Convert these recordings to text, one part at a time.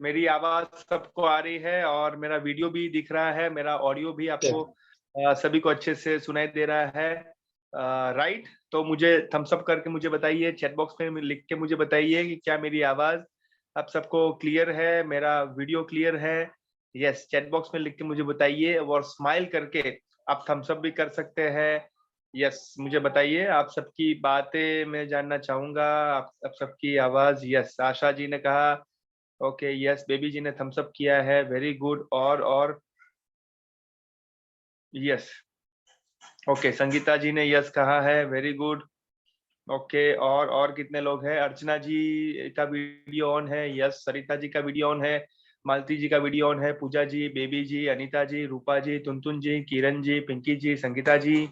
मेरी आवाज सबको आ रही है और मेरा वीडियो भी दिख रहा है, मेरा ऑडियो भी आपको सभी को अच्छे से सुनाई दे रहा है, राइट? तो मुझे थम्स अप करके मुझे बताइए, चैट बॉक्स में लिख के मुझे बताइए कि क्या मेरी आवाज आप सबको क्लियर है, मेरा वीडियो क्लियर है। यस, चैट बॉक्स में लिख के मुझे बताइए और स्माइल करके आप थम्स अप भी कर सकते हैं। यस, मुझे बताइए, आप सबकी बातें मैं जानना चाहूंगा, आप सबकी आवाज। यस, आशा जी ने कहा ओके, यस, बेबी जी ने थम्स अप किया है, वेरी गुड। और यस, ओके, संगीता जी ने यस कहा है, वेरी गुड। ओके, और कितने लोग हैं? अर्चना जी का वीडियो ऑन है, यस। सरिता जी का वीडियो ऑन है, मालती जी का वीडियो ऑन है, पूजा जी, बेबी जी, अनीता जी, रूपा जी, तुनतुन जी, किरण जी, पिंकी जी, संगीता जी,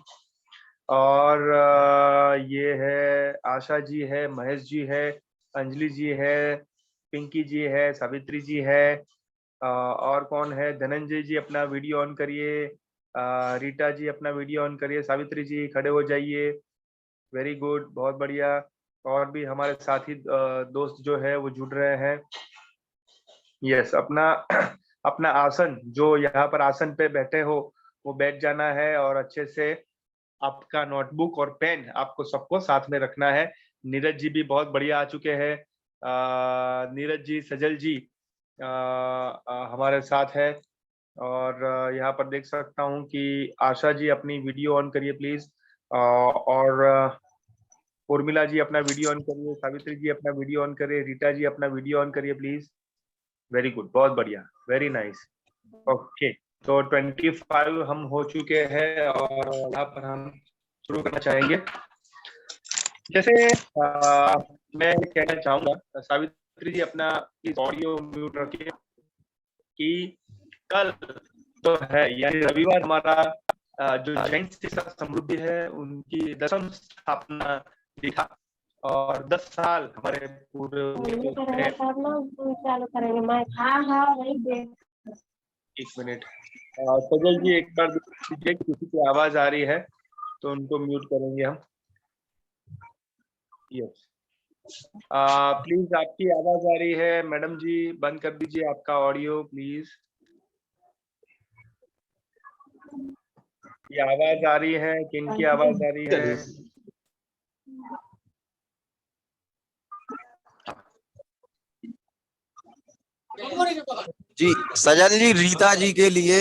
और ये है आशा जी है, महेश जी है, अंजलि जी है, पिंकी जी है, सावित्री जी है, और कौन है? धनंजय जी अपना वीडियो ऑन करिए, रीटा जी अपना वीडियो ऑन करिए, सावित्री जी खड़े हो जाइए, वेरी गुड, बहुत बढ़िया। और भी हमारे साथी दोस्त जो है वो जुड़ रहे हैं। यस, अपना अपना आसन, जो यहाँ पर आसन पे बैठे हो वो बैठ जाना है और अच्छे से आपका नोटबुक और पेन आपको सबको साथ में रखना है। नीरज जी भी बहुत बढ़िया आ चुके हैं, नीरज जी, सजल जी हमारे साथ है। और यहाँ पर देख सकता हूँ कि आशा जी अपनी वीडियो ऑन करिए प्लीज, और उर्मिला जी अपना वीडियो ऑन करिए, सावित्री जी अपना वीडियो ऑन करिए, रीटा जी अपना वीडियो ऑन करिए प्लीज। वेरी गुड, बहुत बढ़िया, वेरी नाइस। ओके, तो 25 हम हो चुके हैं और यहाँ पर हम शुरू करना चाहेंगे। जैसे मैं कहना चाहूंगा, सावित्री जी अपना इस ऑडियो म्यूट रखिए कि कल तो है, यानी रविवार हमारा जो जैन शिक्षा समृद्धि है उनकी 10वीं स्थापना दिखा, और 10 साल हमारे पूरे चालू करेंगे। मैं हाँ वही देख। एक मिनट, सजल जी एक बार दीजिए, किसी की आवाज आ रही है तो उनको म्यूट करेंगे हम। यस, प्लीज आपकी आवाज आ रही है मैडम जी, बंद कर दीजिए आपका ऑडियो प्लीज। ये आवाज आ रही है, किनकी आवाज आ रही है? जी सजल जी, रीता जी के लिए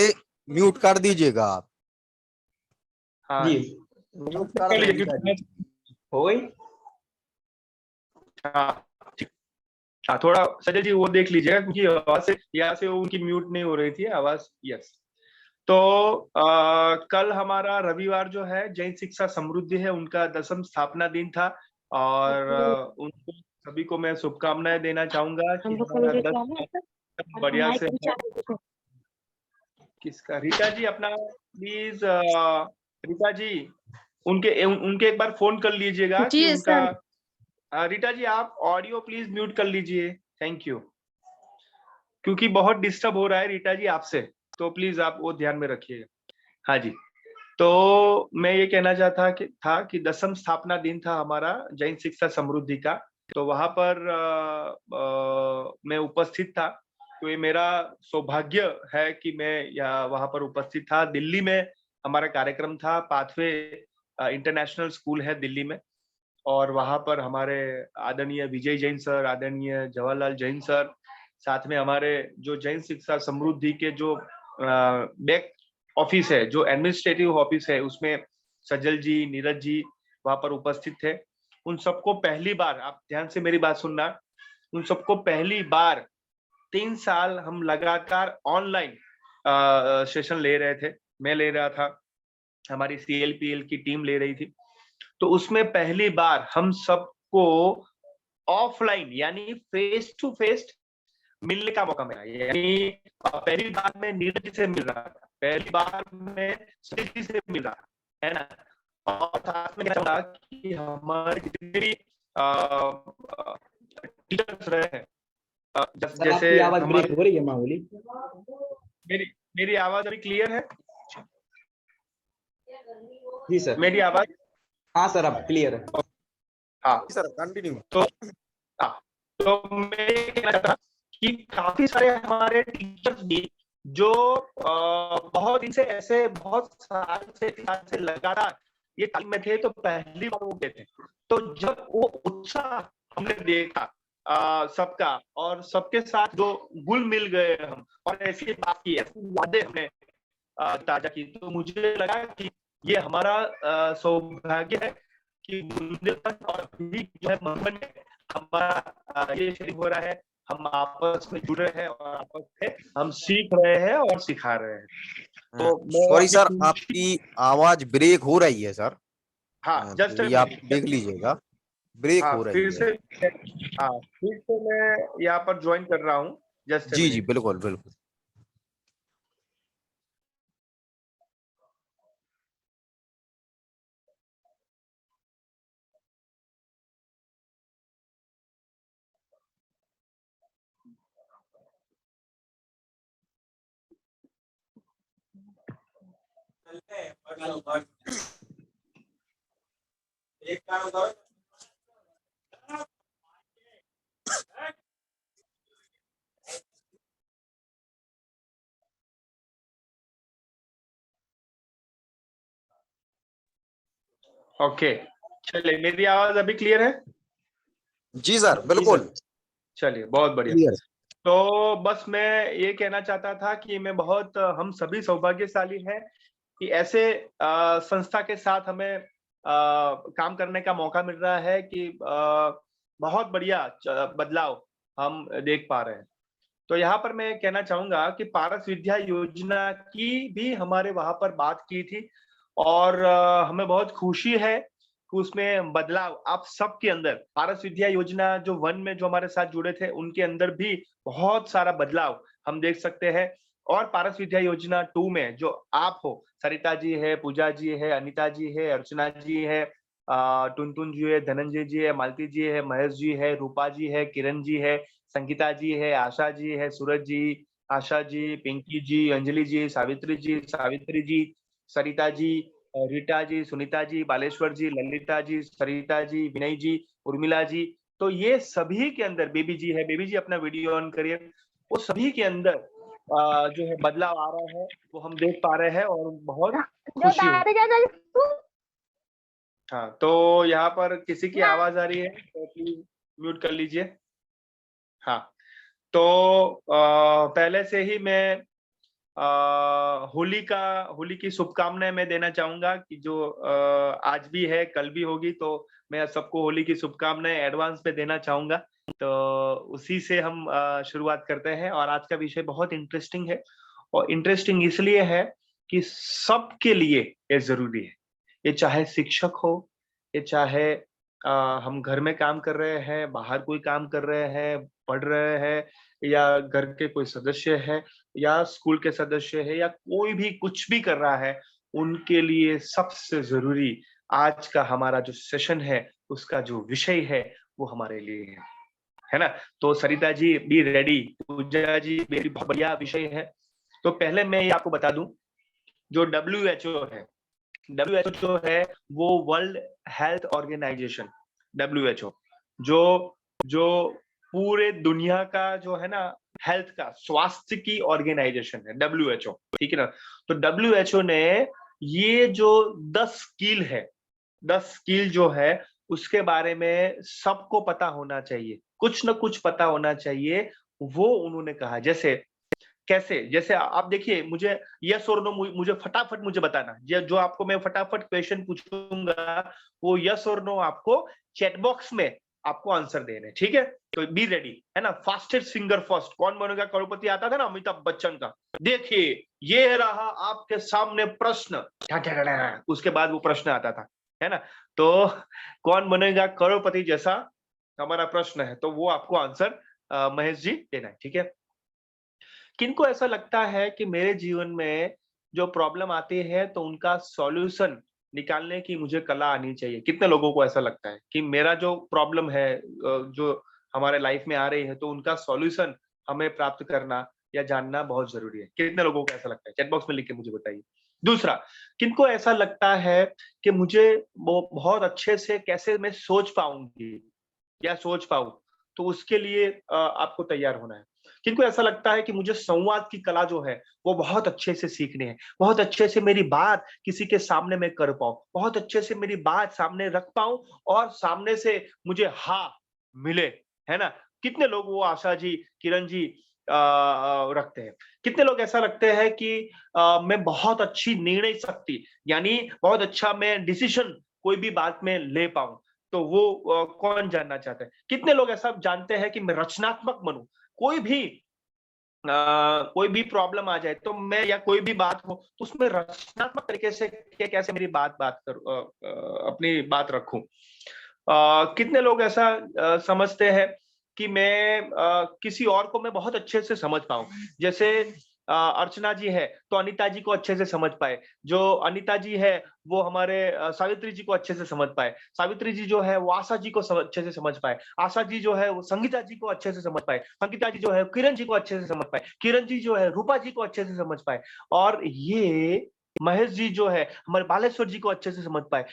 म्यूट कर दीजिएगा आप। हाँ जी म्यूट कर दें रीता जी। हो गई। हाँ, थोड़ा सजल जी वो देख लीजिएगा क्योंकि आवाज से यहाँ से उनकी म्यूट नहीं हो रही थी आवाज। यस, तो कल हमारा रविवार जो है जैन शिक्षा समृद्धि है उनका 10वीं स्थापना दिन था, और उनको सभी को मैं शुभकामनाएं देना चाहूंगा कि हमारा 10 बढ़िया से। किसका? रीता जी अपना प्लीज, रीता जी उनके एक बार फोन कर लीजिएगा कि उनका। रीटा जी आप ऑडियो प्लीज म्यूट कर लीजिए, थैंक यू, क्योंकि बहुत डिस्टर्ब हो रहा है रीटा जी आपसे, तो प्लीज आप वो ध्यान में रखिएगा। हाँ जी, तो मैं ये कहना चाहता कि 10वीं स्थापना दिन था हमारा जैन शिक्षा समृद्धि का, तो वहां पर मैं उपस्थित था। तो ये मेरा सौभाग्य है कि मैं वहां पर उपस्थित था। दिल्ली में हमारा कार्यक्रम था, पाथवे इंटरनेशनल स्कूल है दिल्ली में, और वहां पर हमारे आदरणीय विजय जैन सर, आदरणीय जवाहरलाल जैन सर, साथ में हमारे जो जैन शिक्षा समृद्धि के जो बैक ऑफिस है, जो एडमिनिस्ट्रेटिव ऑफिस है, उसमें सजल जी, नीरज जी वहां पर उपस्थित थे। उन सबको पहली बार, आप ध्यान से मेरी बात सुनना, उन सबको पहली बार 3 साल हम लगातार ऑनलाइन सेशन ले रहे थे, मैं ले रहा था, हमारी CLPL की टीम ले रही थी। तो उसमें पहली बार हम सबको ऑफलाइन यानी फेस टू फेस मिलने का मौका मिला। यानी पहली बार मैं नीरज से मिल रहा था, पहली बार मैं सृष्टि से मिल रहा है ना, और साथ में क्या था कि हमारे जितने भी टीचर्स रहे हैं, जैसे आवाज ब्रेक हो रही है मामूली। मेरी आवाज अभी क्लियर है? जी सर, मेरी आवाज? हाँ सर अब क्लियर है। हाँ सर कंटिन्यू। तो मैं कहना चाहता कि काफी सारे हमारे टीचर्स भी जो बहुत दिन से ऐसे बहुत साल से लगातार ये तालीम में थे, तो पहली बार वो गए थे। तो जब वो उत्साह हमने देखा सबका, और सबके साथ जो घुल मिल गए हम, और ऐसी बात की, ऐसी यादें हमने ताजा की, तो मुझे लगा कि ये हमारा सौभाग्य है कि बुंदेलखंड और भी जो है मधुबन में हमारा ये शरीक हो रहा है। हम आपस में जुड़ रहे हैं और आपस में हम सीख रहे हैं और सिखा रहे हैं। तो सॉरी सर, आपकी आवाज ब्रेक हो रही है सर। हाँ, जस्ट थोड़ी आप देख लीजिएगा, ब्रेक हो रही फिर है। से फिर से मैं यहाँ पर ज्वाइन कर रहा हूँ। जस्ट जी जी, बिल्कुल बिल्कुल। ओके, चलिए, मेरी आवाज अभी क्लियर है? जी सर, बिल्कुल चलिए, बहुत बढ़िया। क्लियर। तो बस मैं ये कहना चाहता था कि मैं बहुत हम सभी सौभाग्यशाली हैं कि ऐसे संस्था के साथ हमें काम करने का मौका मिल रहा है कि बहुत बढ़िया बदलाव हम देख पा रहे हैं। तो यहाँ पर मैं कहना चाहूंगा कि पारस विद्या योजना की भी हमारे वहां पर बात की थी, और हमें बहुत खुशी है कि उसमें बदलाव आप सबके अंदर, पारस विद्या योजना जो 1 में जो हमारे साथ जुड़े थे उनके अंदर भी बहुत सारा बदलाव हम देख सकते हैं। और पारस विद्या योजना 2 में जो आप हो, सरिता जी है, पूजा जी है, अनिता जी है, अर्चना जी है, टुनटुन जी है, धनंजय जी है, मालती जी है, महेश जी है, रूपा जी है, किरण जी है, संगीता जी है, आशा जी है, सूरज जी, आशा जी, पिंकी जी, अंजलि जी, सावित्री जी, सरिता जी, रीटा जी, सुनीता जी, बालेश्वर जी, ललिता जी, सरिता जी, विनय जी, उर्मिला जी। तो ये सभी के अंदर बेबी जी है, बेबी जी अपना वीडियो ऑन करिए। वो सभी के अंदर जो है बदलाव आ रहा है, वो हम देख पा रहे हैं और बहुत खुशी हुई। हाँ, तो यहाँ पर किसी की आवाज आ रही है तो प्लीज म्यूट कर लीजिए। हाँ, तो पहले से ही मैं होली की शुभकामनाएं मैं देना चाहूंगा कि जो आज भी है, कल भी होगी, तो मैं सबको होली की शुभकामनाएं एडवांस में देना चाहूंगा। तो उसी से हम शुरुआत करते हैं, और आज का विषय बहुत इंटरेस्टिंग है, और इंटरेस्टिंग इसलिए है कि सबके लिए ये जरूरी है। ये चाहे शिक्षक हो, ये चाहे हम घर में काम कर रहे हैं, बाहर कोई काम कर रहे हैं, पढ़ रहे हैं, या घर के कोई सदस्य है, या स्कूल के सदस्य है, या कोई भी कुछ भी कर रहा है, उनके लिए सबसे जरूरी आज का हमारा जो सेशन है, उसका जो विषय है, वो हमारे लिए है ना? तो सरिता जी बी रेडी, पूजा जी मेरी बहुत बढ़िया विषय है। तो पहले मैं ये आपको बता दूं, जो WHO है, WHO जो है वो वर्ल्ड हेल्थ ऑर्गेनाइजेशन, WHO जो जो पूरे दुनिया का जो है ना हेल्थ का, स्वास्थ्य की ऑर्गेनाइजेशन है WHO, ठीक है ना? तो WHO ने ये जो 10 स्किल है, 10 स्किल जो है उसके बारे में सबको पता होना चाहिए, कुछ ना कुछ पता होना चाहिए, वो उन्होंने कहा। जैसे कैसे? जैसे आप देखिए, मुझे यस और नो मुझे फटाफट मुझे बताना। जो आपको मैं फटाफट क्वेश्चन पूछूंगा, वो यस और नो आपको चैट बॉक्स में आपको आंसर देने, ठीक है? तो बी रेडी, है ना? फास्टेस्ट फिंगर फर्स्ट, कौन बनेगा करोड़पति आता था ना अमिताभ बच्चन का। देखिए, ये रहा आपके सामने प्रश्न, उसके बाद वो प्रश्न आता था, है ना? तो कौन बनेगा करोड़पति जैसा हमारा प्रश्न है, तो वो आपको आंसर महेश जी देना है, ठीक है? किनको ऐसा लगता है कि मेरे जीवन में जो प्रॉब्लम आती है तो उनका सॉल्यूशन निकालने की मुझे कला आनी चाहिए? कितने लोगों को ऐसा लगता है कि मेरा जो प्रॉब्लम है, जो हमारे लाइफ में आ रही है, तो उनका सॉल्यूशन हमें प्राप्त करना या जानना बहुत जरूरी है? कितने लोगों को ऐसा लगता है? चैट बॉक्स में लिख के मुझे बताइए। दूसरा, किनको ऐसा लगता है कि मुझे वो बहुत अच्छे से कैसे मैं सोच पाऊंगी या सोच पाऊं, तो उसके लिए आपको तैयार होना है। किनको ऐसा लगता है कि मुझे संवाद की कला जो है वो बहुत अच्छे से सीखनी है, बहुत अच्छे से मेरी बात किसी के सामने मैं कर पाऊं, बहुत अच्छे से मेरी बात सामने रख पाऊं और सामने से मुझे हाँ मिले, है ना? कितने लोग वो आशा जी, किरण जी रखते हैं? कितने लोग ऐसा रखते हैं कि मैं बहुत अच्छी निर्णय शक्ति, यानी बहुत अच्छा मैं डिसीजन कोई भी बात में ले पाऊं, तो वो कौन जानना चाहता है? कितने लोग ऐसा जानते हैं कि मैं रचनात्मक बनूं, कोई भी कोई भी प्रॉब्लम आ जाए तो मैं, या कोई भी बात हो तो उसमें रचनात्मक तरीके से कैसे मेरी बात बात करूं, अपनी बात रखूं। कितने लोग ऐसा समझते हैं कि मैं किसी और को मैं बहुत अच्छे से समझ पाऊं, जैसे अर्चना जी है तो अनीता जी को अच्छे से समझ पाए, जो अनीता जी है वो हमारे सावित्री जी को अच्छे से समझ पाए, सावित्री जी जो है वो आशा जी को अच्छे से समझ पाए, आशा जी जो है वो संगीता जी को अच्छे से समझ पाए, संगीता जी जो है किरण जी को अच्छे से समझ पाए, किरण जी जो है रूपा जी को अच्छे से समझ पाए, और ये महेश जी जो है हमारे बालेश्वर जी को अच्छे से समझ पाए,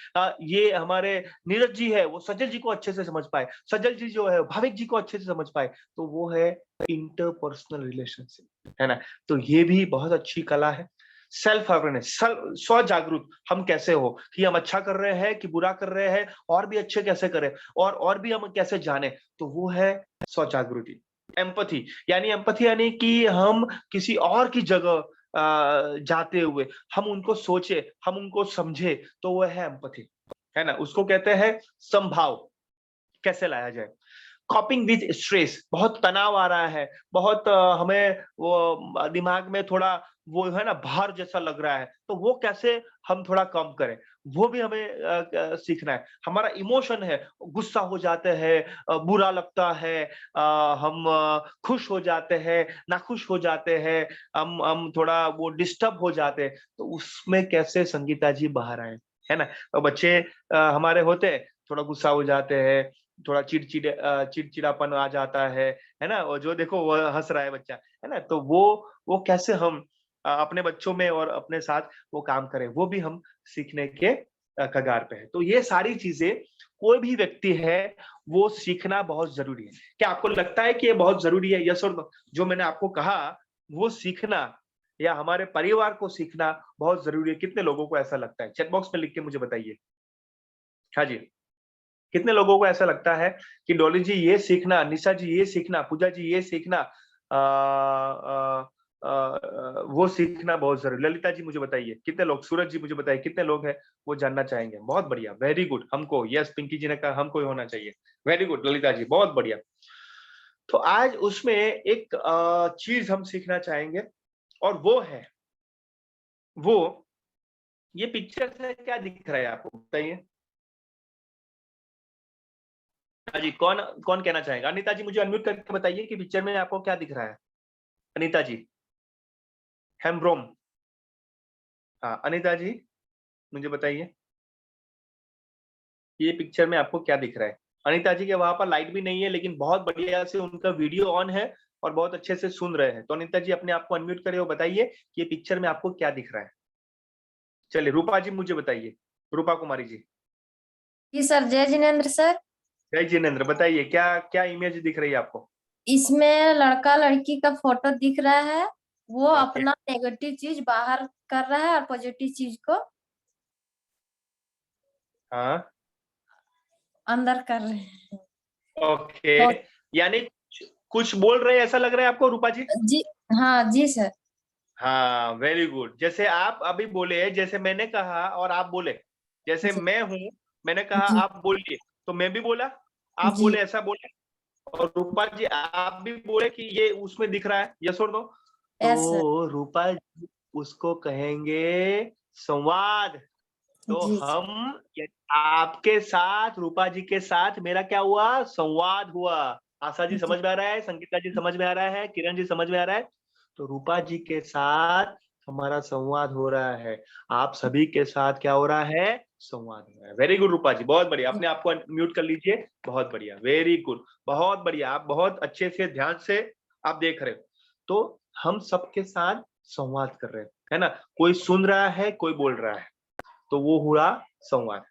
ये हमारे नीरज जी है वो सजल जी को अच्छे से समझ पाए, सजल जी जो है भाविक जी को अच्छे से समझ पाए, तो वो है इंटरपर्सनल रिलेशनशिप, है ना? तो ये भी बहुत अच्छी कला है। सेल्फ अवेयरनेस, स्व जागरूक हम कैसे हो कि हम अच्छा कर रहे हैं कि बुरा कर रहे हैं, और भी अच्छे कैसे करें, और भी हम कैसे जाने, तो वो है स्व जागृति। एम्पैथी, यानी कि हम किसी और की जगह जाते हुए हम उनको सोचे, हम उनको समझे, तो वो है एम्पैथी, है ना? उसको कहते हैं समभाव, कैसे लाया जाए। कॉपिंग विद स्ट्रेस, बहुत तनाव आ रहा है, बहुत हमें वो दिमाग में थोड़ा वो है ना भार जैसा लग रहा है, तो वो कैसे हम थोड़ा कम करें, वो भी हमें सीखना है। हमारा इमोशन है, गुस्सा हो जाते हैं, बुरा लगता है, हम खुश हो जाते हैं, नाखुश हो जाते हैं, हम थोड़ा वो डिस्टर्ब हो जाते हैं, तो उसमें कैसे संगीता जी बाहर आए, है ना? तो बच्चे हमारे होते हैं, थोड़ा गुस्सा हो जाते हैं, थोड़ा चिड़चिड़ापन आ जाता है ना? और जो देखो वो हँस रहा है बच्चा, है ना? तो वो कैसे हम अपने बच्चों में और अपने साथ वो काम करें, वो भी हम सीखने के कगार पे हैं। तो ये सारी चीज़ें कोई भी व्यक्ति है, वो सीखना बहुत ज़रूरी है। क्या आपको लगता है कि ये बहुत ज़रूरी है? यस और नो? जो मैंने आपको कहा, वो सीखना या हमारे परिवार को सीखना बहुत ज़रूरी है, कितने लोगों को ऐसा लगता है? चैट बॉक्स में लिख के मुझे बताइए। हाँ जी। कितने लोगों को ऐसा लगता है कि डॉली जी ये सीखना, निशा जी ये सीखना, पूजा जी ये सीखना, वो सीखना बहुत जरूरी। ललिता जी मुझे बताइए कितने लोग, सूरज जी मुझे बताइए कितने लोग हैं वो जानना चाहेंगे। बहुत बढ़िया, वेरी गुड, हमको, यस पिंकी जी ने कहा हमको ही होना चाहिए। वेरी गुड ललिता जी, बहुत बढ़िया। तो आज उसमें एक चीज हम सीखना चाहेंगे, और वो है, वो ये पिक्चर से क्या दिख रहा है आपको बताइए। हाँ जी, कौन कौन कहना चाहेगा? अनिता जी मुझे अनम्यूट करके बताइए कि पिक्चर में आपको क्या दिख रहा है। अनिता जी, हेम्ब्रोम। हाँ अनिता जी मुझे बताइए, ये पिक्चर में आपको क्या दिख रहा है? अनिता जी के वहां पर लाइट भी नहीं है, लेकिन बहुत बढ़िया से उनका वीडियो ऑन है और बहुत अच्छे से सुन रहे हैं। तो अनिता जी अपने आप को अनम्यूट करे और बताइए कि ये पिक्चर में आपको क्या दिख रहा है। चलिए रूपा जी मुझे बताइए, रूपा कुमारी जी। जी सर, जय जिनेन्द्र सर। जय जिनेन्द्र, बताइए क्या क्या इमेज दिख रही है आपको? इसमें लड़का लड़की का फोटो दिख रहा है, वो ओके। अपना नेगेटिव चीज बाहर कर रहा है और पॉजिटिव चीज को हाँ अंदर कर रहे हैं। ओके, तो यानी कुछ बोल रहे हैं ऐसा लग रहा है आपको रूपा जी? जी हाँ जी सर। हाँ वेरी गुड। जैसे आप अभी बोले, जैसे मैंने कहा और आप बोले, जैसे जी मैं हूं, मैंने कहा जी आप बोलिए तो मैं भी बोला, आप जी बोले ऐसा बोले, और रूपा जी आप भी बोले कि ये उसमें दिख रहा है, यस और नो? Yes sir. तो रूपा जी उसको कहेंगे संवाद। तो जी हम आपके साथ, रूपा जी के साथ मेरा क्या हुआ? संवाद हुआ। आशा जी जी समझ में आ रहा है, संगीता जी समझ में आ रहा है, किरण जी समझ में आ रहा है। तो रूपा जी के साथ हमारा संवाद हो रहा है, आप सभी के साथ क्या हो रहा है? संवाद हो रहा है। वेरी गुड रूपा जी, बहुत बढ़िया। अपने आप को म्यूट कर लीजिए, बहुत बढ़िया, वेरी गुड, बहुत बढ़िया। आप बहुत अच्छे से ध्यान से आप देख रहे हो। तो हम सबके साथ संवाद कर रहे हैं, है ना? कोई सुन रहा है, कोई बोल रहा है, तो वो हुआ संवाद,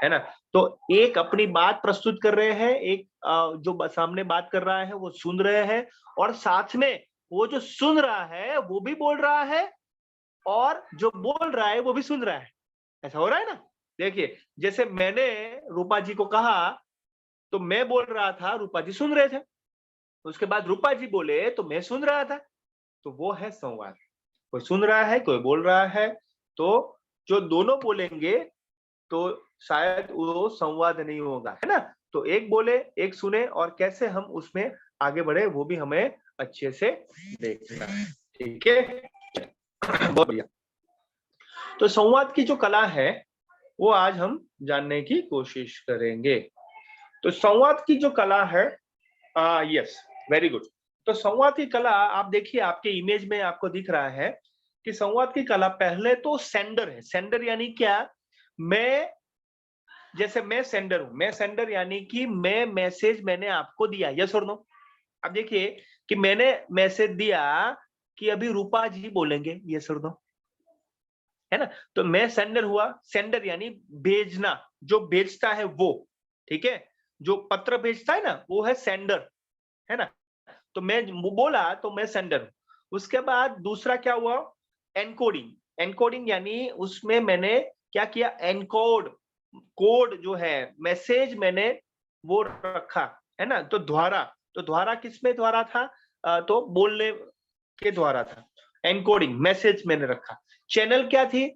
है ना। तो एक अपनी बात प्रस्तुत कर रहे हैं, एक जो सामने बात कर रहा है वो सुन रहे हैं, और साथ में वो जो सुन रहा है वो भी बोल रहा है, और जो बोल रहा है वो भी सुन रहा है। ऐसा हो रहा है ना। देखिए, जैसे मैंने रूपा जी को कहा तो मैं बोल रहा था, रूपा जी सुन रहे थे, उसके बाद रूपा जी बोले तो मैं सुन रहा था। तो वो है संवाद। कोई सुन रहा है, कोई बोल रहा है, तो जो दोनों बोलेंगे तो शायद वो संवाद नहीं होगा, है ना। तो एक बोले, एक सुने, और कैसे हम उसमें आगे बढ़े वो भी हमें अच्छे से देखना है। ठीक है, बहुत बढ़िया। तो संवाद की जो कला है वो आज हम जानने की कोशिश करेंगे। तो संवाद की जो कला है, यस, वेरी गुड। तो संवाद की कला, आप देखिए आपके इमेज में आपको दिख रहा है कि संवाद की कला पहले तो सेंडर है। सेंडर यानी क्या? जैसे मैं सेंडर हूं, मैं सेंडर यानी कि मैं मैसेज मैंने आपको दिया, यस और नो। अब देखिए कि मैंने मैसेज दिया कि अभी रूपा जी बोलेंगे, यस और नो, है ना। तो मैं सेंडर हुआ। सेंडर यानी भेजना, जो भेजता है वो, ठीक है। जो पत्र भेजता है ना वो है सेंडर, है ना। तो मैं बोला तो मैं सेंडर हूं। उसके बाद दूसरा क्या हुआ? एनकोडिंग। एनकोडिंग यानी उसमें मैंने क्या किया? एनकोड, कोड जो है, मैसेज मैंने वो रखा, है ना। तो द्वारा, तो द्वारा किसमें द्वारा था? तो बोलने के द्वारा था। एनकोडिंग, मैसेज मैंने रखा। चैनल क्या थी?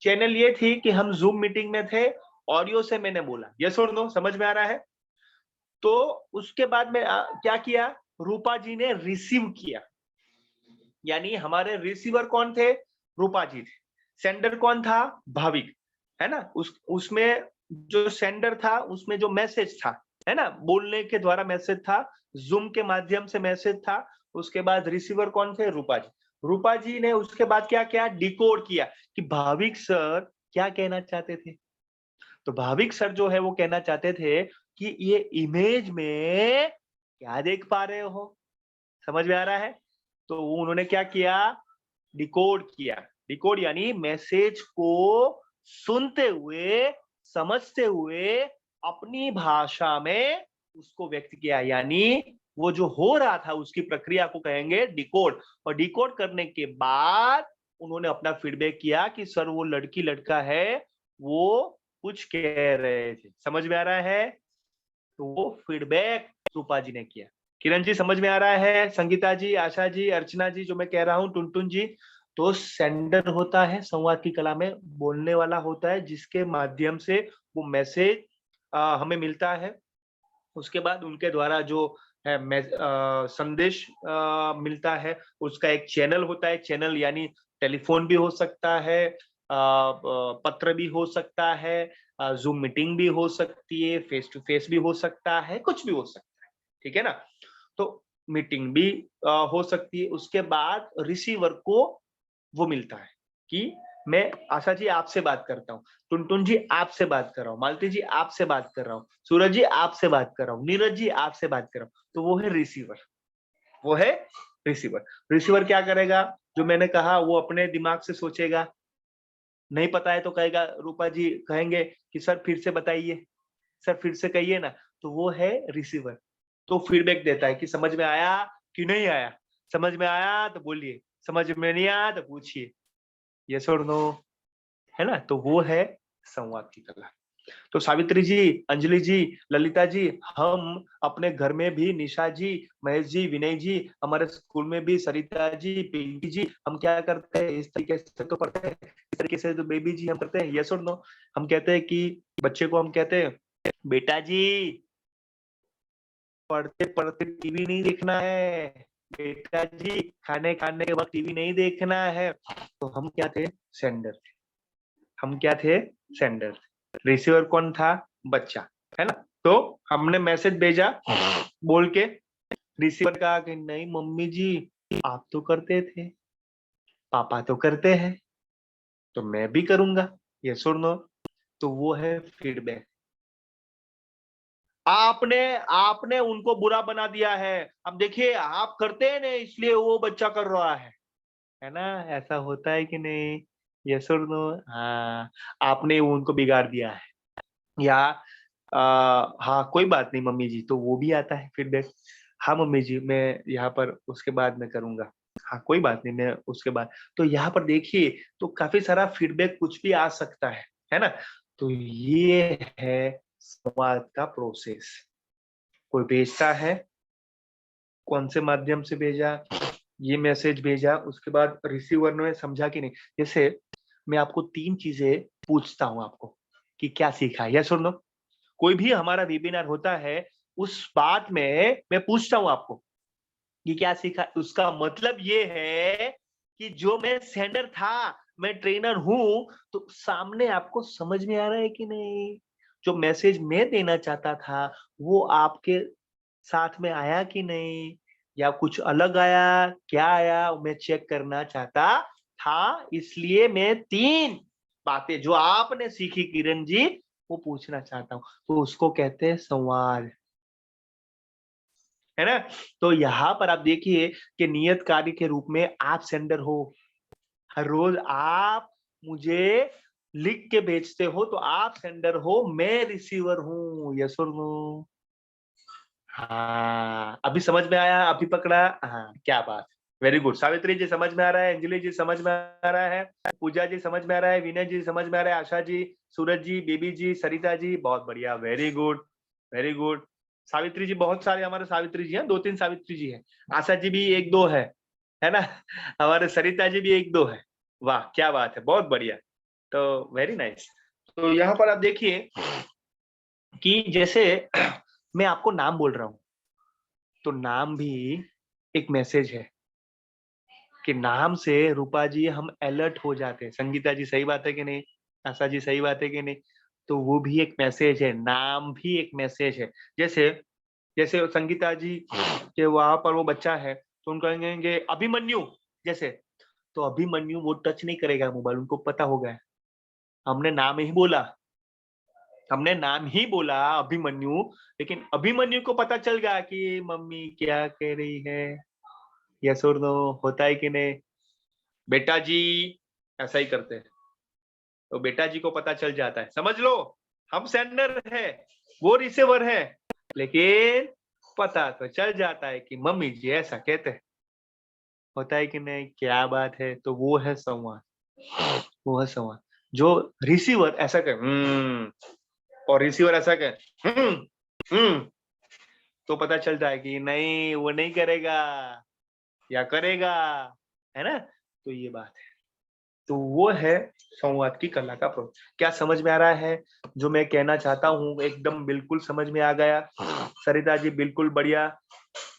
चैनल ये थी कि हम जूम मीटिंग में थे, ऑडियो से मैंने बोला, यस और नो, समझ में आ रहा है। तो उसके बाद में क्या किया? रूपा जी ने रिसीव किया, यानी हमारे रिसीवर कौन थे? रूपा जी थे। सेंडर कौन था? भाविक, है ना। उसमें जो सेंडर था उसमें जो मैसेज था, है ना, बोलने के द्वारा मैसेज था, जूम के माध्यम से मैसेज था। उसके बाद रिसीवर कौन थे? रूपा जी। रूपा जी ने उसके बाद क्या किया? डिकोड किया कि भाविक सर क्या कहना चाहते थे। तो भाविक सर जो है वो कहना चाहते थे कि ये इमेज में क्या देख पा रहे हो, समझ में आ रहा है। तो उन्होंने क्या किया? डिकोड किया। डिकोड यानी मैसेज को सुनते हुए, समझते हुए अपनी भाषा में उसको व्यक्त किया, यानी वो जो हो रहा था उसकी प्रक्रिया को कहेंगे डिकोड। और डिकोड करने के बाद उन्होंने अपना फीडबैक किया कि सर वो लड़की लड़का है, वो कुछ कह रहे थे, समझ में आ रहा है। तो वो फीडबैक रूपा जी ने किया। किरण जी समझ में आ रहा है? संगीता जी, आशा जी, अर्चना जी, जो मैं कह रहा हूँ, टुनटुन जी। तो सेंडर होता है संवाद की कला में, बोलने वाला होता है जिसके माध्यम से वो मैसेज हमें मिलता है। उसके बाद उनके द्वारा जो है संदेश मिलता है, उसका एक चैनल होता है। चैनल यानी टेलीफोन भी हो सकता है, पत्र भी हो सकता है, जूम मीटिंग भी हो सकती है, फेस टू फेस भी हो सकता है, कुछ भी हो सकता है, ठीक है ना। तो मीटिंग भी हो सकती है। उसके बाद रिसीवर को वो मिलता है कि मैं आशा जी आपसे बात करता हूँ, टुनटुन जी आपसे बात कर रहा हूँ, मालती जी आपसे बात कर रहा हूँ, सूरज जी आपसे बात कर रहा हूँ, नीरज जी आपसे बात कर रहा हूँ। तो वो है रिसीवर, वो है रिसीवर। रिसीवर क्या करेगा? जो मैंने कहा वो अपने दिमाग से सोचेगा, नहीं पता है तो कहेगा, रूपा जी कहेंगे कि सर फिर से बताइए, सर फिर से कहिए ना। तो वो है रिसीवर। तो फीडबैक देता है कि समझ में आया कि नहीं आया, समझ में आया तो बोलिए, समझ में नहीं आया तो पूछिए, यस और नो, है ना। तो वो है संवाद की कला। तो सावित्री जी, अंजलि जी, ललिता जी, हम अपने घर में भी, निशा जी, महेश जी, विनय जी, हमारे स्कूल में भी सरिता जी, पिंकी जी, हम क्या करते हैं? इस तरीके से तो पढ़ते हैं, इस तरीके से तो बेबी जी हम करते हैं, यस और नो। हम कहते हैं कि बच्चे को हम कहते हैं, बेटा जी पढ़ते पढ़ते टीवी नहीं देखना है, बेटा जी खाने खाने के वक्त टीवी नहीं देखना है। तो हम क्या थे? सेंडर थे। हम क्या थे? सेंडर। रिसीवर कौन था? बच्चा, है ना। तो हमने मैसेज भेजा बोल के, रिसीवर कहा कि नहीं मम्मी जी आप तो करते थे, पापा तो करते हैं, तो मैं भी करूंगा, यस और नो। तो वो है फीडबैक। आपने आपने उनको बुरा बना दिया है। अब देखिए आप करते हैं ना इसलिए वो बच्चा कर रहा है ना। ऐसा होता है कि नहीं? यस और नो। हाँ, आपने उनको बिगाड़ दिया है। या हाँ कोई बात नहीं मम्मी जी, तो वो भी आता है फीडबैक। हाँ मम्मी जी, मैं यहाँ पर उसके बाद मैं करूंगा। हाँ कोई बात नहीं, मैं उसके बाद। तो यहाँ पर देखिए, तो काफी सारा फीडबैक कुछ भी आ सकता है ना। तो ये है संवाद का प्रोसेस। कोई भेजता है, कौन से माध्यम से भेजा, ये मैसेज भेजा, उसके बाद रिसीवर ने समझा कि नहीं। जैसे मैं आपको 3 चीजें पूछता हूँ आपको कि क्या सीखा, यस और नो। कोई भी हमारा वेबिनार होता है, उस बात में मैं पूछता हूँ आपको कि क्या सीखा। उसका मतलब ये है कि जो मैं सेंडर था, मैं ट्रेनर हूं, तो सामने आपको समझ में आ रहा है कि नहीं। जो मैसेज मैं देना चाहता था वो आपके साथ में आया कि नहीं, या कुछ अलग आया, क्या आया, मैं चेक करना चाहता था। इसलिए मैं 3 बातें जो आपने सीखी किरण जी, वो पूछना चाहता हूँ। तो उसको कहते हैं संवाद, है ना। तो यहाँ पर आप देखिए कि नियत कार्य के रूप में आप सेंडर हो। हर रोज आप मुझे लिख के भेजते हो, तो आप सेंडर हो, मैं रिसीवर हूँ। यस और नो। हाँ अभी समझ में आया, अभी पकड़ा। हाँ क्या बात, वेरी गुड। सावित्री जी समझ में आ रहा है, अंजलि जी समझ में आ रहा है, पूजा जी समझ में आ रहा है, विनय जी समझ में आ रहा है, आशा जी, सूरज जी, बेबी जी, सरिता जी, बहुत बढ़िया, very good very good. Savitri ji, बहुत सारे हमारे सावित्री जी हैं, 2-3 सावित्री जी हैं। आशा जी भी 1-2 है ना। हमारे सरिता जी भी 1-2 है। वाह क्या बात है, बहुत बढ़िया। तो वेरी नाइस। तो यहाँ पर आप देखिए कि जैसे मैं आपको नाम बोल रहा हूँ, तो नाम भी एक मैसेज है कि नाम से रूपा जी हम अलर्ट हो जाते हैं। संगीता जी सही बात है कि नहीं, आशा जी सही बात है कि नहीं। तो वो भी एक मैसेज है, नाम भी एक मैसेज है। जैसे जैसे संगीता जी के वहां पर वो बच्चा है, तो उनको कहेंगे अभिमन्यु, जैसे, तो अभिमन्यु वो टच नहीं करेगा मोबाइल, उनको पता होगा हमने नाम ही बोला, हमने नाम ही बोला अभिमन्यु। लेकिन अभिमन्यु को पता चल गया कि मम्मी क्या कह रही है, यस और नो, होता है कि नहीं। बेटा जी, ऐसा ही करते हैं, तो बेटा जी को पता चल जाता है, समझ लो हम सेंडर है, वो रिसीवर है, लेकिन पता तो चल जाता है कि मम्मी जी ऐसा कहते हैं। होता है कि नहीं, क्या बात है। तो वो है संवाद, वो है संवाद। जो रिसीवर ऐसा कर और रिसीवर ऐसा कर हम्म, तो पता चलता है कि नहीं वो नहीं करेगा या करेगा, है ना। तो ये बात है। तो वो है संवाद की कला का प्रो। क्या समझ में आ रहा है जो मैं कहना चाहता हूँ? एकदम बिल्कुल समझ में आ गया। सरिता जी बिल्कुल बढ़िया,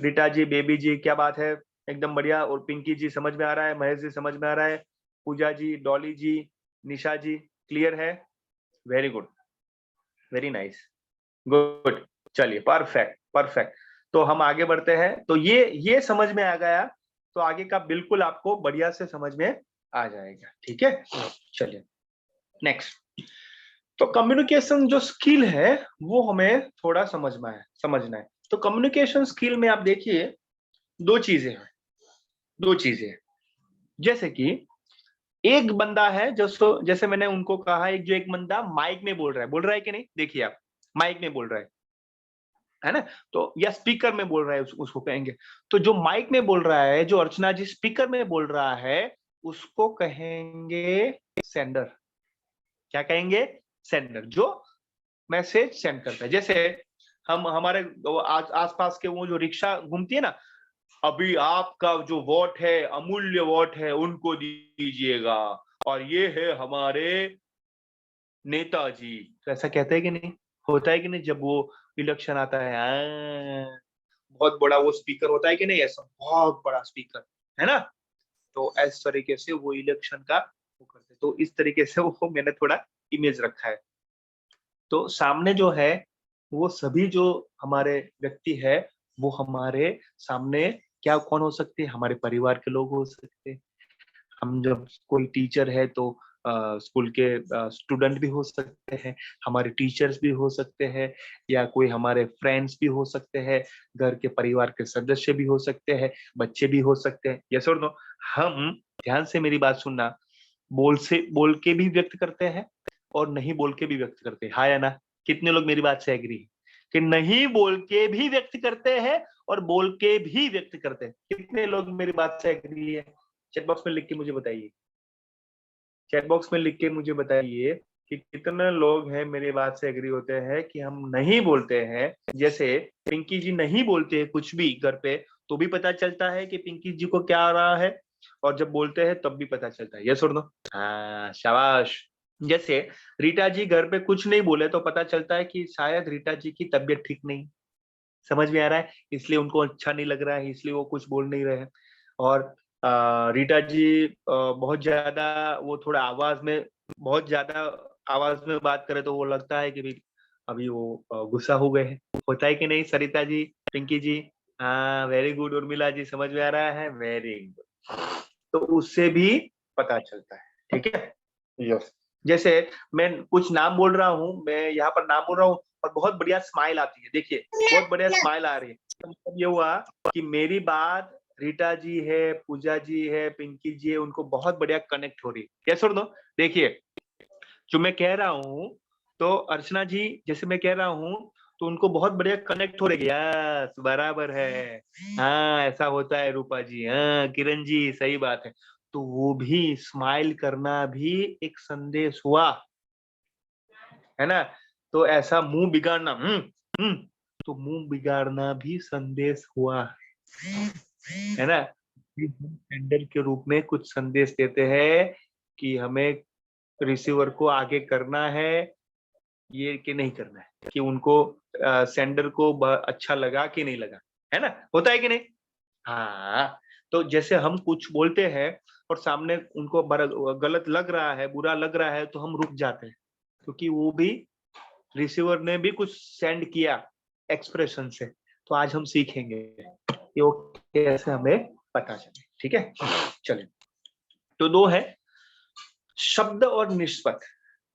रीटा जी, बेबी जी क्या बात है, एकदम बढ़िया। और पिंकी जी समझ में आ रहा है, महेश जी समझ में आ रहा है, पूजा जी, डॉली जी, निशा जी क्लियर है, very good, very nice, good. चलिए परफेक्ट परफेक्ट। तो हम आगे बढ़ते हैं। तो ये समझ में आ गया, तो आगे का बिल्कुल आपको बढ़िया से समझ में आ जाएगा, ठीक है। चलिए नेक्स्ट। तो कम्युनिकेशन जो स्किल है वो हमें थोड़ा समझना है। तो कम्युनिकेशन स्किल में आप देखिए 2 चीजें हैं, 2 चीजें। जैसे कि एक बंदा है, जैसे मैंने उनको कहा, एक बंदा माइक में बोल रहा है कि नहीं, देखिए आप, माइक में बोल रहा है ना। तो या स्पीकर में बोल रहा है, उसको कहेंगे। तो जो माइक में बोल रहा है, जो अर्चना जी स्पीकर में बोल रहा है, उसको कहेंगे सेंडर। क्या कहेंगे? सेंडर, जो मैसेज सेंड करता है। जैसे हम हमारे आसपास के वो जो रिक्शा घूमती है ना, अभी आपका जो वोट है, अमूल्य वोट है, उनको दीजिएगा, और ये है हमारे नेताजी। तो ऐसा कहते हैं कि नहीं, होता है कि नहीं, जब वो इलेक्शन आता है, बहुत बड़ा वो स्पीकर होता है कि नहीं, ऐसा बहुत बड़ा स्पीकर, है ना। तो इस तरीके से वो इलेक्शन का वो करते, तो इस तरीके से वो मैंने थोड़ा इमेज रखा है। तो सामने जो है वो सभी जो हमारे व्यक्ति है, वो हमारे सामने क्या कौन हो सकते हैं? हमारे परिवार के लोग हो सकते हैं। हम जब कोई टीचर है तो स्कूल के स्टूडेंट भी हो सकते हैं, हमारे टीचर्स भी हो सकते हैं, या कोई हमारे फ्रेंड्स भी हो सकते हैं, घर के परिवार के सदस्य भी हो सकते हैं, बच्चे भी हो सकते हैं। यस और नो? हम ध्यान से मेरी बात सुनना, बोल के भी व्यक्त करते हैं और नहीं बोल के भी व्यक्त करते हैं, हाँ या ना? कितने लोग मेरी बात से एग्री कि नहीं बोल के भी व्यक्त करते हैं और बोल के भी व्यक्त करते हैं? कितने लोग मेरी बात से एग्री है? चैट बॉक्स में लिख के मुझे बताइए। चैट बॉक्स में लिख के मुझे बताइए कि कितने लोग हैं मेरी बात से एग्री होते हैं कि हम नहीं बोलते हैं। जैसे पिंकी जी नहीं बोलते हैं कुछ भी घर पे, तो भी पता चलता है कि पिंकी जी को क्या आ रहा है, और जब बोलते हैं तब भी पता चलता है। यस और नो? हाँ, शाबाश। जैसे रीटा जी घर पे कुछ नहीं बोले तो पता चलता है कि शायद रीटा जी की तबीयत ठीक नहीं। समझ में आ रहा है? इसलिए उनको अच्छा नहीं लग रहा है, इसलिए वो कुछ बोल नहीं रहे हैं। और रीटा जी बहुत ज्यादा, वो थोड़ा आवाज में, बहुत ज्यादा आवाज में बात करे तो वो लगता है कि भाई अभी वो गुस्सा हो गए हैं। होता है कि नहीं सरिता जी, पिंकी जी? हाँ, वेरी गुड। उर्मिला जी समझ में आ रहा है? Very good. तो उससे भी पता चलता है। ठीक है? यस। जैसे मैं कुछ नाम बोल रहा हूँ, मैं यहाँ पर नाम बोल रहा हूँ और बहुत बढ़िया स्माइल आती है। देखिए, बहुत बढ़िया स्माइल आ रही है, तो मतलब ये हुआ कि मेरी बात रीटा जी है, पूजा जी है, पिंकी जी है, उनको बहुत बढ़िया कनेक्ट हो रही है। यस और नो? देखिए, जो मैं कह रहा हूँ, तो अर्चना जी जैसे मैं कह रहा हूँ, तो उनको बहुत बढ़िया कनेक्ट हो रही है। यस, बराबर है। हाँ, ऐसा होता है रूपा जी। हाँ, किरण जी सही बात है। तो वो भी स्माइल करना भी एक संदेश हुआ, है ना? तो ऐसा मुंह बिगाड़ना, तो मुंह बिगाड़ना भी संदेश हुआ, है ना? कि हम सेंडर के रूप में कुछ संदेश देते हैं कि हमें रिसीवर को आगे करना है, ये कि नहीं करना है, कि उनको सेंडर को अच्छा लगा कि नहीं लगा, है ना? होता है कि नहीं? हाँ, तो जैसे हम कुछ बोलते हैं और सामने उनको गलत लग रहा है, बुरा लग रहा है, तो हम रुक जाते हैं, क्योंकि वो भी रिसीवर ने भी कुछ सेंड किया एक्सप्रेशन से। तो आज हम सीखेंगे कि वो कैसे हमें पता चले। ठीक है? चलिए, तो दो है शब्द और निष्पत्ति।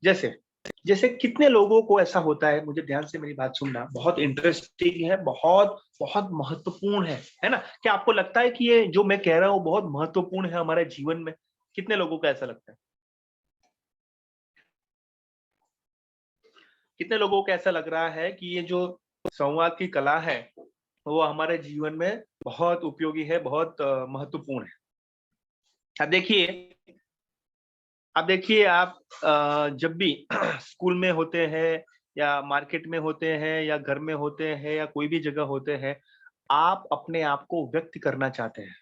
जैसे जैसे कितने लोगों को ऐसा होता है, मुझे ध्यान से मेरी बात सुनना, बहुत इंटरेस्टिंग है, बहुत बहुत महत्वपूर्ण है ना? क्या आपको लगता है कि ये जो मैं कह रहा हूँ बहुत महत्वपूर्ण है हमारे जीवन में? कितने लोगों को ऐसा लगता है? कितने लोगों को ऐसा लग रहा है कि ये जो संवाद की कला है वो हमारे जीवन में बहुत उपयोगी है, बहुत महत्वपूर्ण है? अब देखिए आप जब भी स्कूल में होते हैं या मार्केट में होते हैं या घर में होते हैं या कोई भी जगह होते हैं, आप अपने आप को व्यक्त करना चाहते हैं।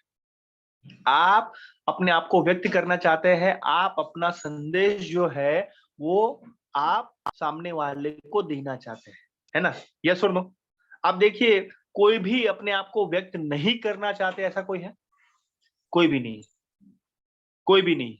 आप अपने आप को व्यक्त करना चाहते हैं, आप अपना संदेश जो है वो आप सामने वाले को देना चाहते हैं, है ना? यस और नो? अब देखिए, कोई भी अपने आप को व्यक्त नहीं करना चाहते, ऐसा कोई है? कोई भी नहीं, कोई भी नहीं।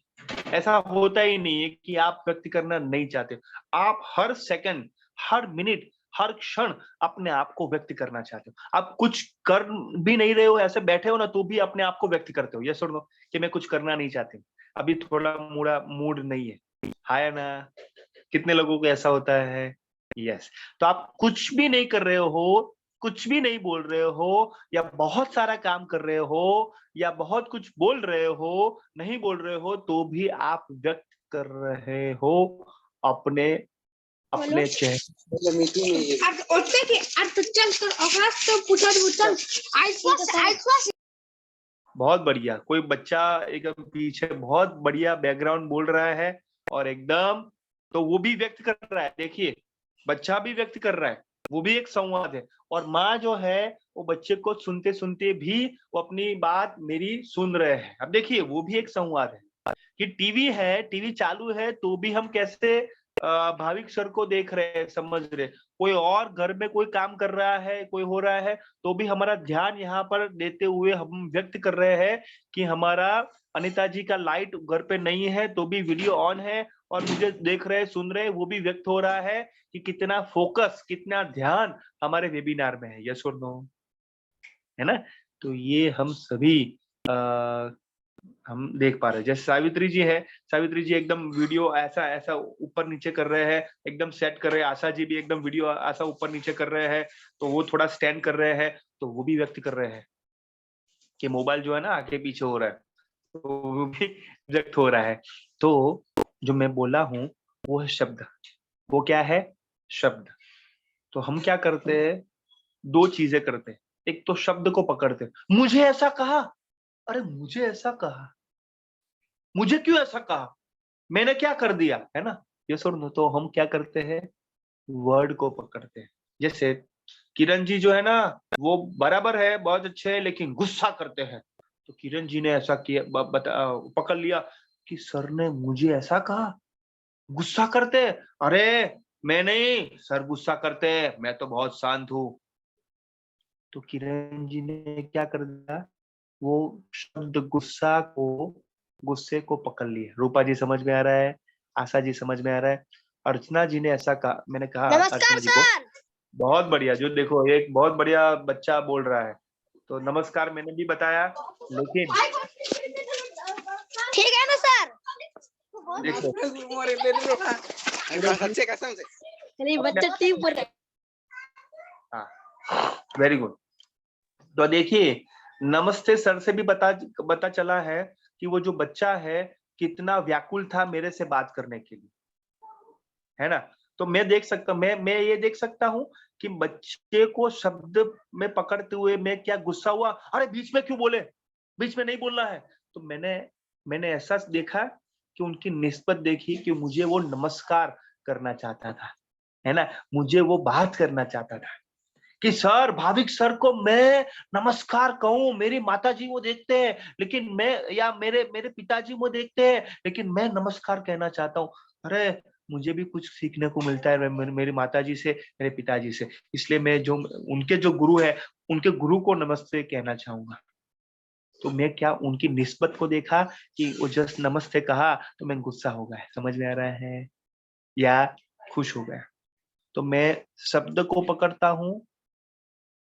ऐसा होता ही नहीं है कि आप व्यक्त करना नहीं चाहते। आप हर सेकंड, हर मिनट, हर क्षण अपने आप को व्यक्त करना चाहते हो। आप कुछ कर भी नहीं रहे हो, ऐसे बैठे हो ना, तो भी अपने आप को व्यक्त करते हो। यस और नो? कि मैं कुछ करना नहीं चाहती हूँ, अभी थोड़ा मूड नहीं है। है ना? कितने लोगों को ऐसा होता है? यस। तो आप कुछ भी नहीं कर रहे हो, कुछ भी नहीं बोल रहे हो, या बहुत सारा काम कर रहे हो, या बहुत कुछ बोल रहे हो, नहीं बोल रहे हो, तो भी आप व्यक्त कर रहे हो अपने अपने चेहरे। बहुत बढ़िया। कोई बच्चा एकदम पीछे बहुत बढ़िया बैकग्राउंड बोल रहा है और एकदम, तो वो भी व्यक्त कर रहा है। देखिए, बच्चा भी व्यक्त कर रहा है, वो भी एक संवाद है। और माँ जो है वो बच्चे को सुनते सुनते भी वो अपनी बात मेरी सुन रहे हैं। अब देखिए, वो भी एक संवाद है कि टीवी है, टीवी चालू है, तो भी हम कैसे भाविक सर को देख रहे हैं, समझ रहे। कोई और घर में कोई काम कर रहा है, कोई हो रहा है, तो भी हमारा ध्यान यहाँ पर देते हुए हम व्यक्त कर रहे हैं कि हमारा अनिता जी का लाइट घर पे नहीं है, तो भी वीडियो ऑन है और मुझे देख रहे, सुन रहे। वो भी व्यक्त हो रहा है कि कितना फोकस, कितना ध्यान हमारे वेबिनार में है। यस और नो? है ना? तो ये हम सभी हम देख पा रहे हैं। जैसे सावित्री जी है, सावित्री जी एकदम वीडियो ऐसा ऐसा ऊपर नीचे कर रहे हैं, एकदम सेट कर रहे हैं। आशा जी भी एकदम वीडियो ऐसा ऊपर नीचे कर रहे हैं, तो वो थोड़ा स्टैंड कर रहे हैं, तो वो भी व्यक्त कर रहे हैं कि मोबाइल जो है ना आगे पीछे हो रहा है, तो वो भी व्यक्त हो रहा है। तो जो मैं बोला हूँ वो है शब्द। वो क्या है? शब्द। तो हम क्या करते हैं, दो चीजें करते हैं। एक तो शब्द को पकड़ते, मुझे ऐसा कहा, अरे मुझे ऐसा कहा, मुझे क्यों ऐसा कहा, मैंने क्या कर दिया, है ना, ये सुन। तो हम क्या करते हैं, वर्ड को पकड़ते हैं। जैसे किरण जी जो है ना, वो बराबर है, बहुत अच्छे हैं, लेकिन गुस्सा करते हैं। तो किरण जी ने ऐसा किया, पकड़ लिया कि सर ने मुझे ऐसा कहा, गुस्सा करते हैं। अरे मैं नहीं, सर गुस्सा करते हैं, मैं तो बहुत शांत हूं। तो किरण जी ने क्या कर दिया, वो शब्द गुस्से को पकड़ लिया। रूपा जी समझ में आ रहा है, आशा जी समझ में आ रहा है। अर्चना जी ने ऐसा कहा, मैंने कहा अर्चना जी को, बहुत बढ़िया। जो देखो, एक बहुत बढ़िया बच्चा बोल रहा है, तो नमस्कार मैंने भी बताया, लेकिन ठीक है ना सर? देखो अरे बच्चा टीम पर है। हाँ, वेरी गुड। तो देखिए, नमस्ते सर से भी पता चला है कि वो जो बच्चा है कितना व्याकुल था मेरे से बात करने के लिए, है ना। तो मैं ये देख सकता हूँ कि बच्चे को शब्द में पकड़ते हुए मैं क्या गुस्सा हुआ, अरे बीच में क्यों बोले, बीच में नहीं बोलना है। तो मैंने ऐसा देखा कि उनकी निस्बत देखी कि मुझे वो नमस्कार करना चाहता था, है ना, मुझे वो बात करना चाहता था कि सर, भाविक सर को मैं नमस्कार कहूं, मेरी माताजी वो देखते हैं, लेकिन मैं, या मेरे पिताजी वो देखते हैं, लेकिन मैं नमस्कार कहना चाहता हूँ। अरे मुझे भी कुछ सीखने को मिलता है मेरी माताजी से, मेरे पिताजी से, इसलिए मैं जो उनके जो गुरु है, उनके गुरु को नमस्ते कहना चाहूंगा। तो मैं क्या उनकी निस्बत को देखा कि वो जस्ट नमस्ते कहा तो मैं गुस्सा हो गया, समझ में आ रहा है, या खुश हो गया। तो मैं शब्द को पकड़ता हूँ,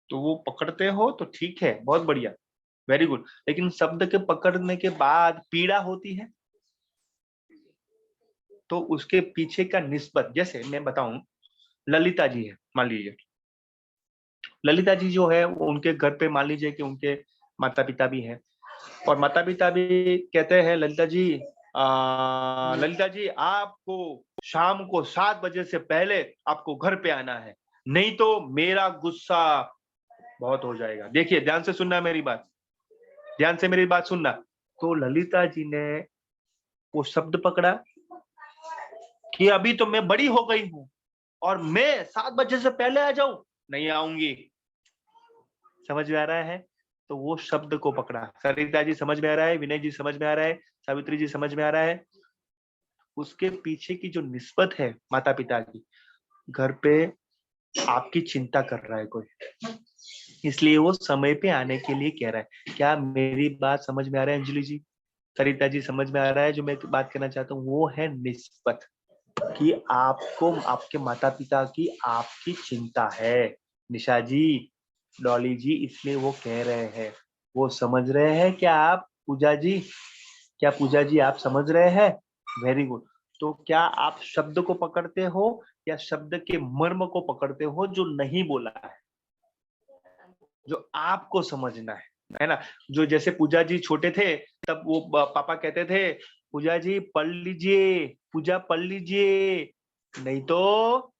तो वो पकड़ते हो तो ठीक है, बहुत बढ़िया, वेरी गुड। लेकिन शब्द के पकड़ने के बाद पीड़ा होती है, तो उसके पीछे का निस्बत, जैसे मैं बताऊं, ललिता जी है, मान लीजिए ललिता जी जो है, वो उनके घर पे मान लीजिए कि उनके माता पिता भी हैं, और माता पिता भी कहते हैं, ललिता जी आपको शाम को 7 बजे से पहले आपको घर पे आना है, नहीं तो मेरा गुस्सा बहुत हो जाएगा। देखिए, ध्यान से सुनना मेरी बात, ध्यान से मेरी बात सुनना। तो ललिता जी ने वो शब्द पकड़ा कि अभी तो मैं बड़ी हो गई हूं और मैं 7 बजे से पहले आ जाऊं, नहीं आऊंगी। समझ में आ रहा है? तो वो शब्द को पकड़ा। सरिता जी समझ में आ रहा है, विनय जी समझ में आ रहा है, सावित्री जी समझ में आ रहा है। उसके पीछे की जो निस्बत है माता पिता की, घर पे आपकी चिंता कर रहा है कोई, इसलिए वो समय पे आने के लिए कह रहा है। क्या मेरी बात समझ में आ रहा है अंजलि जी, सरिता जी समझ में आ रहा है जो मैं बात करना चाहता हूँ? वो है निस्बत, कि आपको आपके माता पिता की आपकी चिंता है। निशा जी, डॉली जी, इसलिए वो कह रहे हैं, वो समझ रहे हैं क्या आप? पूजा जी, क्या पूजा जी आप समझ रहे हैं? Very good. तो क्या आप शब्द को पकड़ते हो या शब्द के मर्म को पकड़ते हो जो नहीं बोला है, जो आपको समझना है ना? जो जैसे पूजा जी छोटे थे तब वो पापा कहते थे, पूजा जी पढ़ लीजिए, पूजा पढ़ लीजिए, नहीं तो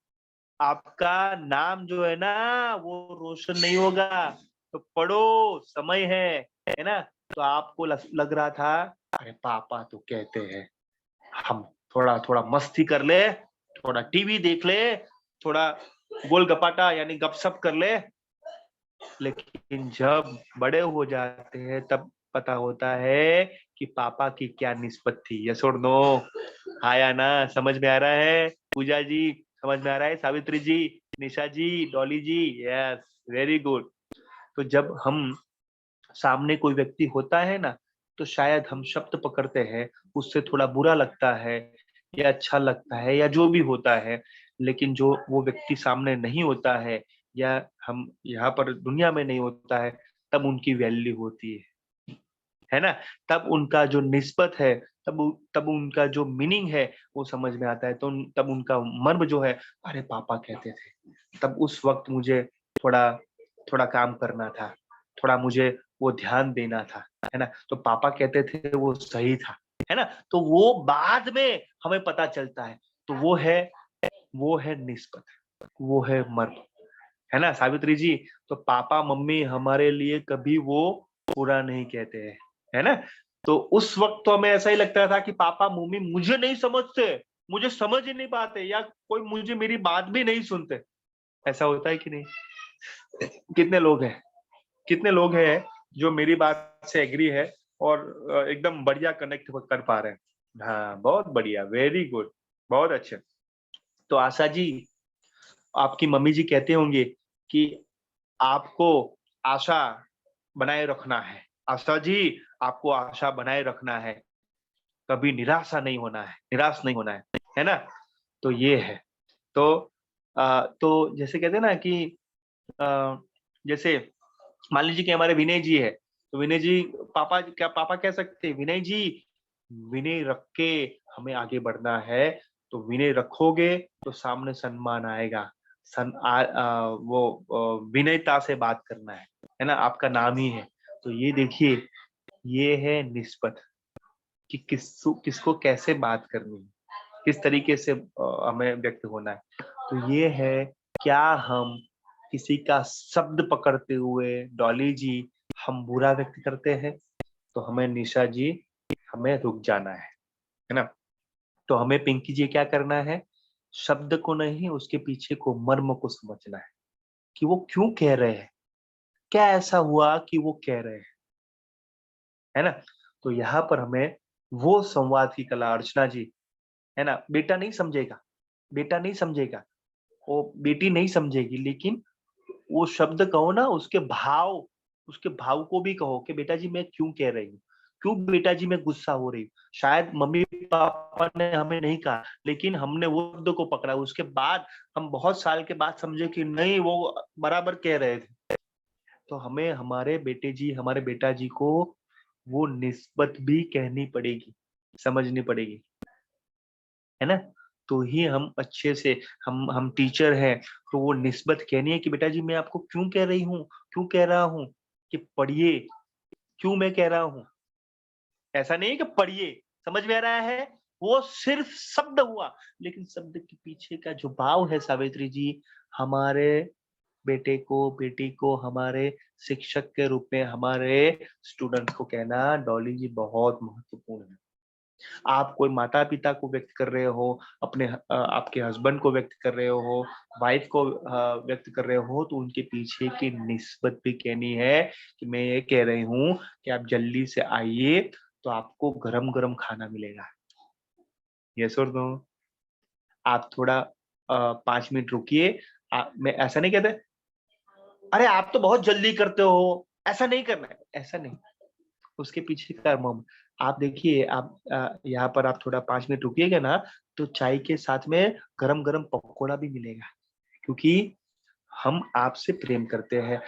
आपका नाम जो है ना वो रोशन नहीं होगा, तो पढ़ो, समय है ना? तो आपको लग रहा था, अरे पापा तो कहते हैं हम थोड़ा थोड़ा मस्ती कर ले, थोड़ा टीवी देख ले, थोड़ा गोलगपाटा यानी गपशप कर ले। लेकिन जब बड़े हो जाते हैं तब पता होता है कि पापा की क्या निस्बत थी। यस और नो? आया ना? समझ में आ रहा है? पूजा जी समझ में आ रहा है? सावित्री जी, निशा जी, डॉली जी, यस, वेरी गुड। तो जब हम सामने कोई व्यक्ति होता है ना, तो शायद हम शब्द पकड़ते हैं, उससे थोड़ा बुरा लगता है या अच्छा लगता है या जो भी होता है, लेकिन जो वो व्यक्ति सामने नहीं होता है या हम यहाँ पर दुनिया में नहीं होता है, तब उनकी वैल्यू होती है ना? तब उनका जो निस्बत है, तब उनका जो मीनिंग है वो समझ में आता है। तो तब उनका मर्म जो है, अरे पापा कहते थे, तब उस वक्त मुझे थोड़ा थोड़ा काम करना था, थोड़ा मुझे वो ध्यान देना था, है ना? तो पापा कहते थे वो सही था, है ना? तो वो बाद में हमें पता चलता है। तो वो है निस्बत। वो है मर्म, है ना सावित्री जी। तो पापा मम्मी हमारे लिए कभी वो बुरा नहीं कहते हैं, है ना। तो उस वक्त तो हमें ऐसा ही लगता था कि पापा मम्मी मुझे नहीं समझते, मुझे समझ ही नहीं पाते, या कोई मुझे मेरी बात भी नहीं सुनते। ऐसा होता है कि नहीं? कितने लोग हैं, कितने लोग हैं जो मेरी बात से एग्री है और एकदम बढ़िया कनेक्ट कर पा रहे हैं। हाँ बहुत बढ़िया, वेरी गुड, बहुत अच्छे। तो आशा जी, आपकी मम्मी जी कहते होंगे कि आपको आशा बनाए रखना है। आशा जी, आपको आशा बनाए रखना है, कभी निराशा नहीं होना है, निराश नहीं होना है ना। तो ये है। तो जैसे कहते हैं ना कि जैसे मान लीजिए कि हमारे विनय जी है, तो विनय जी पापा कह सकते हैं विनय जी, विनय रख के हमें आगे बढ़ना है। तो विनय रखोगे तो सामने सम्मान आएगा। वो विनयता से बात करना है ना, आपका नाम ही है। तो ये देखिए, ये है निस्बत कि किसको कैसे बात करनी है, किस तरीके से हमें व्यक्त होना है। तो ये है, क्या हम किसी का शब्द पकड़ते हुए डॉली जी हम बुरा व्यक्त करते हैं, तो हमें निशा जी हमें रुक जाना है ना। तो हमें पिंकी जी क्या करना है, शब्द को नहीं उसके पीछे को मर्म को समझना है कि वो क्यों कह रहे हैं, क्या ऐसा हुआ कि वो कह रहे हैं, है ना। तो यहाँ पर हमें वो संवाद की कला, अर्चना जी, है ना। बेटा नहीं समझेगा, बेटा नहीं समझेगा, वो बेटी नहीं समझेगी, लेकिन वो शब्द कहो ना, उसके भाव को भी कहो कि बेटा जी मैं क्यों कह रही हूँ, क्यों बेटा जी मैं गुस्सा हो रही हूँ। शायद मम्मी पापा ने हमें नहीं कहा, लेकिन हमने वो शब्द को पकड़ा, उसके बाद हम बहुत साल के बाद समझे कि नहीं वो बराबर कह रहे थे। तो हमें हमारे बेटे जी, हमारे बेटा जी को वो निस्बत भी कहनी पड़ेगी, समझनी पड़ेगी, है ना। तो ही हम अच्छे से, हम टीचर हैं, तो वो निस्बत कहनी है कि बेटा जी मैं आपको क्यों कह रही हूँ, क्यों कह रहा हूँ कि पढ़िए, क्यों मैं कह रहा हूँ। ऐसा नहीं है कि पढ़िए, समझ में आ रहा है, वो सिर्फ शब्द हुआ, लेकिन शब्द के पीछे का जो भाव है सावित्री जी, हमारे बेटे को बेटी को हमारे शिक्षक के रूप में हमारे स्टूडेंट्स को कहना डॉली जी बहुत महत्वपूर्ण है। आप कोई माता पिता को व्यक्त कर रहे हो, अपने आपके हस्बैंड को व्यक्त कर रहे हो, वाइफ को व्यक्त कर रहे हो, तो उनके पीछे की निस्बत भी कहनी है कि मैं ये कह रही हूँ कि आप जल्दी से आइए तो आपको गरम गरम खाना मिलेगा। यस और नो? आप थोड़ा 5 मिनट रुकिए। मैं ऐसा नहीं कहते अरे आप तो बहुत जल्दी करते हो, ऐसा नहीं करना है, ऐसा नहीं। उसके पीछे का मर्म आप देखिए। आप यहाँ पर आप थोड़ा 5 मिनट रुकिएगा ना, तो चाय के साथ में गरम गरम पकौड़ा भी मिलेगा, क्योंकि हम आपसे प्रेम करते हैं।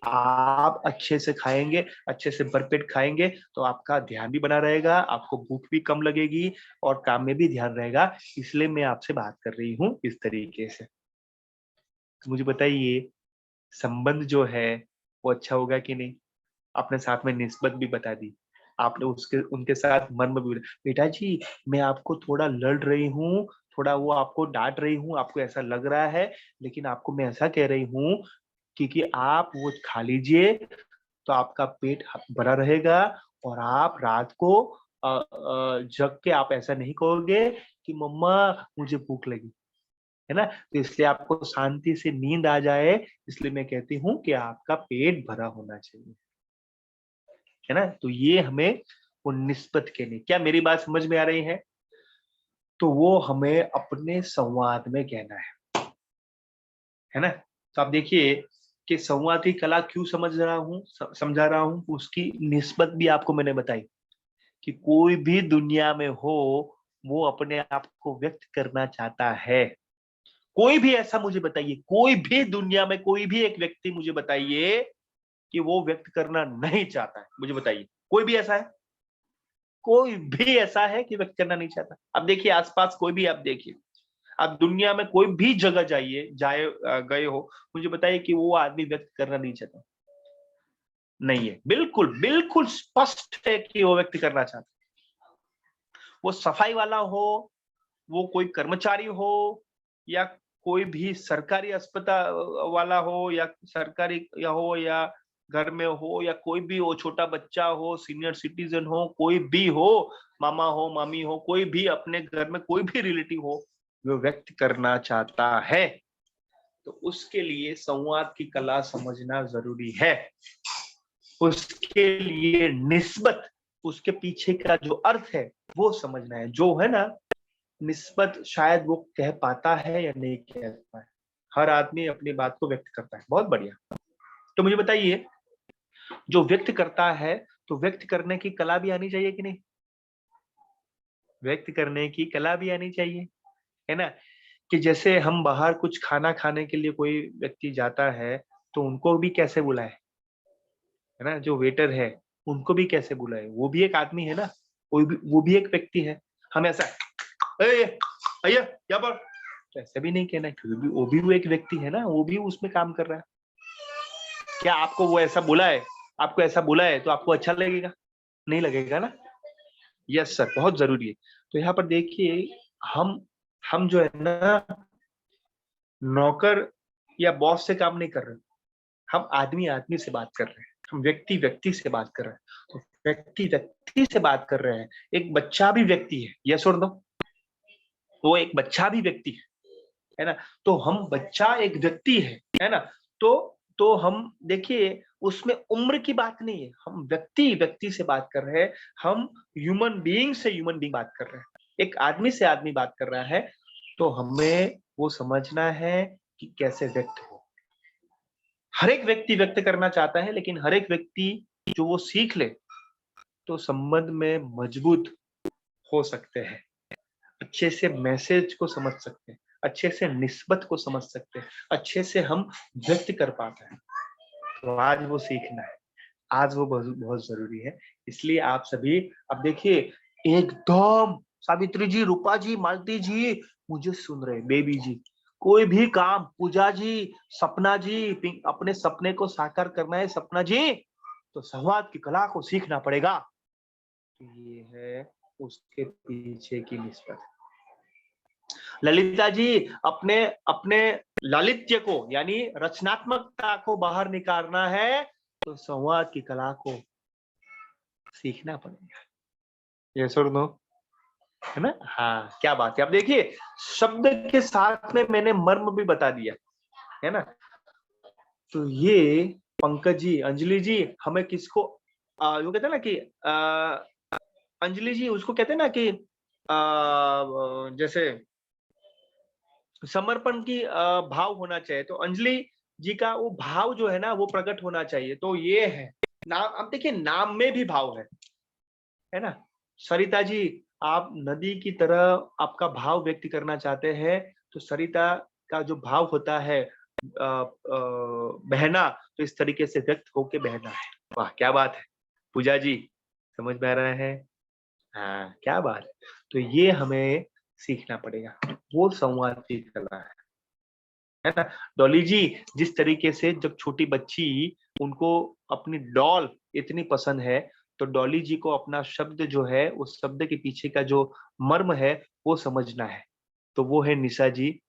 आप अच्छे से खाएंगे, अच्छे से भरपेट खाएंगे, तो आपका ध्यान भी बना रहेगा, आपको भूख भी कम लगेगी और काम में भी ध्यान रहेगा। इसलिए मैं आपसे बात कर रही हूँ इस तरीके से। तो मुझे बताइए, संबंध जो है वो अच्छा होगा कि नहीं? आपने साथ में निस्बत भी बता दी, आपने उसके उनके साथ मर्म भी बोला, बेटा जी मैं आपको थोड़ा लड़ रही हूँ, थोड़ा वो आपको डांट रही हूँ, आपको ऐसा लग रहा है, लेकिन आपको मैं ऐसा कह रही हूँ क्योंकि आप वो खा लीजिए तो आपका पेट भरा रहेगा और आप रात को जग के आप ऐसा नहीं कहोगे कि मम्मा मुझे भूख लगी, है ना। तो इसलिए आपको शांति से नींद आ जाए, इसलिए मैं कहती हूँ कि आपका पेट भरा होना चाहिए, है ना। तो ये हमें वो निस्बत के लिए, क्या मेरी बात समझ में आ रही है? तो वो हमें अपने संवाद में कहना है ना। तो आप देखिए कि संवाद की कला क्यों समझा रहा हूँ, उसकी निस्बत भी आपको मैंने बताई कि कोई भी दुनिया में हो, वो अपने आप को व्यक्त करना चाहता है। कोई भी ऐसा मुझे बताइए, कोई भी दुनिया में कोई भी एक व्यक्ति मुझे बताइए कि वो व्यक्त करना नहीं चाहता है, मुझे बताइए कोई भी ऐसा है? कोई भी ऐसा है कि व्यक्त करना नहीं चाहता? अब देखिए आसपास कोई भी, आप देखिए, आप दुनिया में कोई भी जगह गए हो, मुझे बताइए कि वो आदमी व्यक्त करना नहीं चाहता? नहीं है, बिल्कुल बिल्कुल स्पष्ट है कि वो व्यक्त करना चाहता है। वो सफाई वाला हो, वो कोई कर्मचारी हो, या कोई भी सरकारी अस्पताल वाला हो या सरकारी या हो या घर में हो या कोई भी हो, छोटा बच्चा हो, सीनियर सिटीजन हो, कोई भी हो, मामा हो, मामी हो, कोई भी अपने घर में कोई भी रिलेटिव हो, वो व्यक्त करना चाहता है तो उसके लिए संवाद की कला समझना जरूरी है। उसके लिए निस्बत, उसके पीछे का जो अर्थ है वो समझना है। जो है ना निस्बत, शायद वो कह पाता है या नहीं कह पाता है। हर आदमी अपनी बात को व्यक्त करता है। बहुत बढ़िया। तो मुझे बताइए, जो व्यक्त करता है तो व्यक्त करने की कला भी आनी चाहिए कि नहीं? व्यक्त करने की कला भी आनी चाहिए, है ना? कि जैसे हम बाहर कुछ खाना खाने के लिए कोई व्यक्ति जाता है तो उनको भी कैसे बुलाए, है ना? जो वेटर है उनको भी कैसे बुलाए? वो भी एक आदमी है ना, वो भी एक व्यक्ति है। हम ऐसा भैया यहाँ पर तो ऐसे भी नहीं कहना, क्योंकि वो भी एक व्यक्ति है ना, वो भी उसमें काम कर रहा है। क्या आपको वो ऐसा बुलाए, आपको ऐसा बुलाए तो आपको अच्छा लगेगा? नहीं लगेगा ना। यस सर, बहुत जरूरी है। तो यहाँ पर देखिए, हम जो है ना नौकर या बॉस से काम नहीं कर रहे, हम आदमी आदमी से बात कर रहे हैं, हम व्यक्ति व्यक्ति से बात कर रहे हैं। तो व्यक्ति व्यक्ति से बात कर रहे हैं। एक बच्चा भी व्यक्ति है, यस और नो? वो एक बच्चा भी व्यक्ति है ना? तो हम बच्चा एक व्यक्ति है ना? तो हम देखिए, उसमें उम्र की बात नहीं है, हम व्यक्ति व्यक्ति से बात कर रहे हैं, हम ह्यूमन बीइंग से ह्यूमन बीइंग बात कर रहे हैं, एक आदमी से आदमी बात कर रहा है। तो हमें वो समझना है कि कैसे व्यक्त हो। हर एक व्यक्ति व्यक्त करना चाहता है, लेकिन हर एक व्यक्ति जो वो सीख ले तो संबंध में मजबूत हो सकते हैं, अच्छे से मैसेज को समझ सकते हैं, अच्छे से निस्बत को समझ सकते हैं, अच्छे से हम व्यक्त कर पाते हैं। तो आज वो सीखना है, आज वो बहुत जरूरी है। इसलिए आप सभी अब देखिए, एकदम सावित्री जी, रूपा जी, मालती जी मुझे सुन रहे, बेबी जी, कोई भी काम, पूजा जी, सपना जी, अपने सपने को साकार करना है सपना जी, तो संवाद की कला को सीखना पड़ेगा। ये है उसके पीछे की निस्बत। ललिता जी, अपने अपने लालित्य को यानी रचनात्मकता को बाहर निकालना है तो संवाद की कला को सीखना पड़ेगा। ये सुन लो, है ना? हाँ, क्या बात है। अब देखिए, शब्द के साथ में मैंने मर्म भी बता दिया, है ना? तो ये पंकज जी, अंजलि जी, हमें किसको वो कहते हैं ना कि अंजलि जी उसको कहते हैं ना कि जैसे समर्पण की भाव होना चाहिए, तो अंजलि जी का वो भाव जो है ना वो प्रकट होना चाहिए। तो ये है नाम। अब देखिए, नाम में भी भाव है ना? सरिता जी, आप नदी की तरह आपका भाव व्यक्त करना चाहते हैं, तो सरिता का जो भाव होता है बहना, तो इस तरीके से व्यक्त होके बहना है। वाह, क्या बात है। पूजा जी, समझ में आ रहा है? हाँ, क्या बात है। तो ये हमें सीखना पड़ेगा, वो संवाद की कला है ना? डॉली जी, जिस तरीके से जब छोटी बच्ची, उनको अपनी डॉल इतनी पसंद है, तो डॉली जी को अपना शब्द जो है, उस शब्द के पीछे का जो मर्म है वो समझना है। तो वो है निशा जी,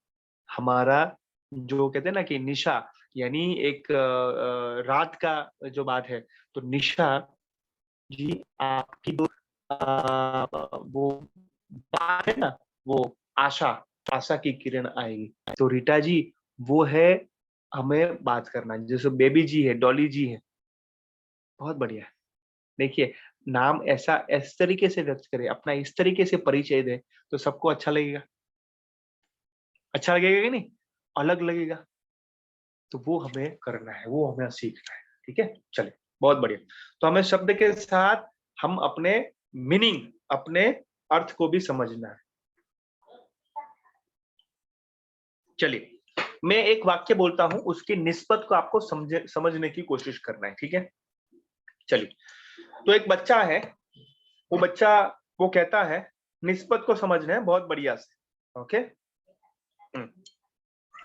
हमारा जो कहते हैं ना कि निशा यानी एक रात का जो बात है, तो निशा जी आपकी जो वो बात है ना, वो आशा, आशा की किरण आएगी। तो रीटा जी, वो है हमें बात करना, जैसे बेबी जी है, डॉली जी है, बहुत बढ़िया है। देखिए, नाम ऐसा इस तरीके से व्यक्त करे, अपना इस तरीके से परिचय दे, तो सबको अच्छा लगेगा। अच्छा लगेगा कि नहीं? अलग लगेगा। तो वो हमें करना है, वो हमें सीखना है। ठीक है, चलिए, बहुत बढ़िया। तो हमें शब्द के साथ हम अपने मीनिंग, अपने अर्थ को भी समझना है। चलिए, मैं एक वाक्य बोलता हूं, उसकी निस्बत को आपको समझने की कोशिश करना है। ठीक है, चलिए। तो एक बच्चा है, वो बच्चा वो कहता है, निस्बत को समझना है बहुत बढ़िया से। ओके,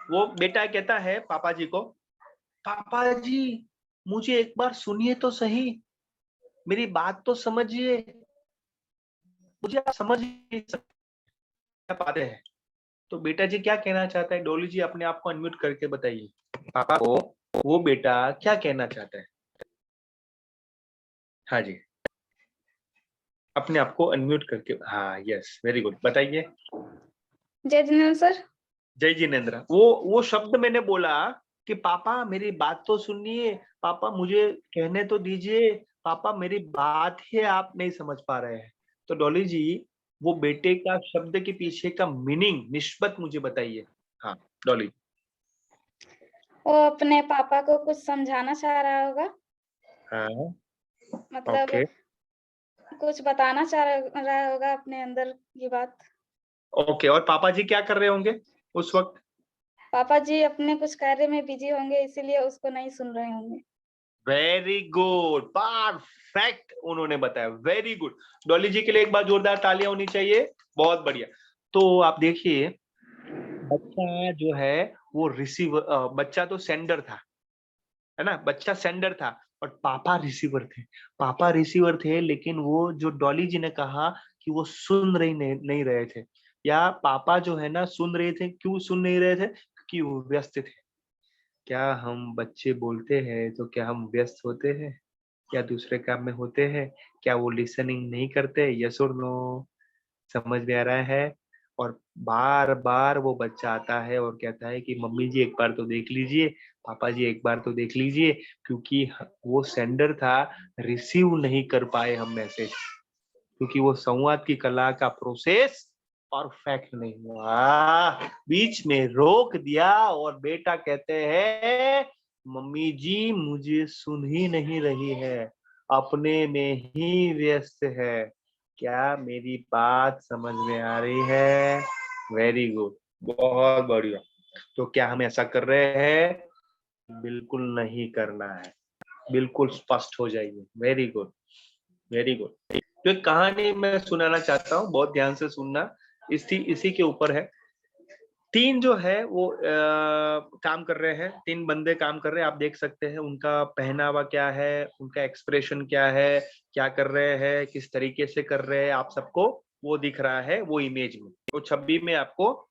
वो बेटा कहता है पापा जी को, पापा जी मुझे एक बार सुनिए तो सही, मेरी बात तो समझिए, मुझे आप समझ नहीं पाते हैं। तो बेटा जी क्या कहना चाहता है? डॉली जी अपने आप को अनम्यूट करके बताइए, पापा को वो बेटा क्या कहना चाहता है? हाँ जी, अपने आप को अनम्यूट करके, हाँ यस वेरी गुड, बताइए। जय जिनेंद्र सर। जय जिनेंद्र। वो शब्द मैंने बोला कि पापा मेरी बात तो सुनिए, पापा मुझे कहने तो दीजिए, पापा मेरी बात ही आप नहीं समझ पा रहे हैं। तो डॉली जी वो बेटे का शब्द के पीछे का मीनिंग निस्बत मुझे बताइए। हाँ डॉली। वो अपने पापा को कुछ समझाना चाह रहा होगा, हाँ मतलब ओके कुछ बताना चाह रहा होगा अपने अंदर की बात। ओके। और पापा जी क्या कर रहे होंगे उस वक्त? पापा जी अपने कुछ कार्य में बिजी होंगे, इसीलिए उसको नहीं सुन रहे होंगे। वेरी गुड, परफेक्ट उन्होंने बताया, वेरी गुड। डॉली जी के लिए एक बार जोरदार तालियां होनी चाहिए, बहुत बढ़िया। तो आप देखिए बच्चा जो है वो बच्चा तो सेंडर था, है ना, बच्चा सेंडर था और पापा रिसीवर थे। पापा रिसीवर थे, लेकिन वो जो डॉली जी ने कहा कि वो सुन नहीं रहे थे, या पापा जो है ना सुन रहे थे, क्यों सुन नहीं रहे थे? क्योंकि वो व्यस्त थे। क्या हम बच्चे बोलते हैं तो क्या हम व्यस्त होते हैं या दूसरे काम में होते हैं? क्या वो लिसनिंग नहीं करते? यस और नो? समझ में आ रहा है? और बार बार वो बच्चा आता है और कहता है कि मम्मी जी एक बार तो देख लीजिए, पापा जी एक बार तो देख लीजिए, क्योंकि वो सेंडर था, रिसीव नहीं कर पाए हम मैसेज, क्योंकि वो संवाद की कला का प्रोसेस परफेक्ट नहीं हुआ, बीच में रोक दिया। और बेटा कहते हैं मम्मी जी मुझे सुन ही नहीं रही है, अपने में ही व्यस्त है। क्या मेरी बात समझ में आ रही है? वेरी गुड, बहुत बढ़िया। तो क्या हम ऐसा कर रहे हैं? बिल्कुल नहीं करना है, बिल्कुल स्पष्ट हो जाइए। Very good, very good. तो एक कहानी मैं सुनाना चाहता हूँ, बहुत ध्यान से सुनना, इसी के ऊपर है। तीन जो है वो काम कर रहे हैं, तीन बंदे काम कर रहे हैं, आप देख सकते हैं उनका पहनावा क्या है, उनका एक्सप्रेशन क्या है, क्या कर रहे हैं, किस तरीके से कर रहे हैं, आप सबको वो दिख रहा है वो इमेज में, वो छवि में आपको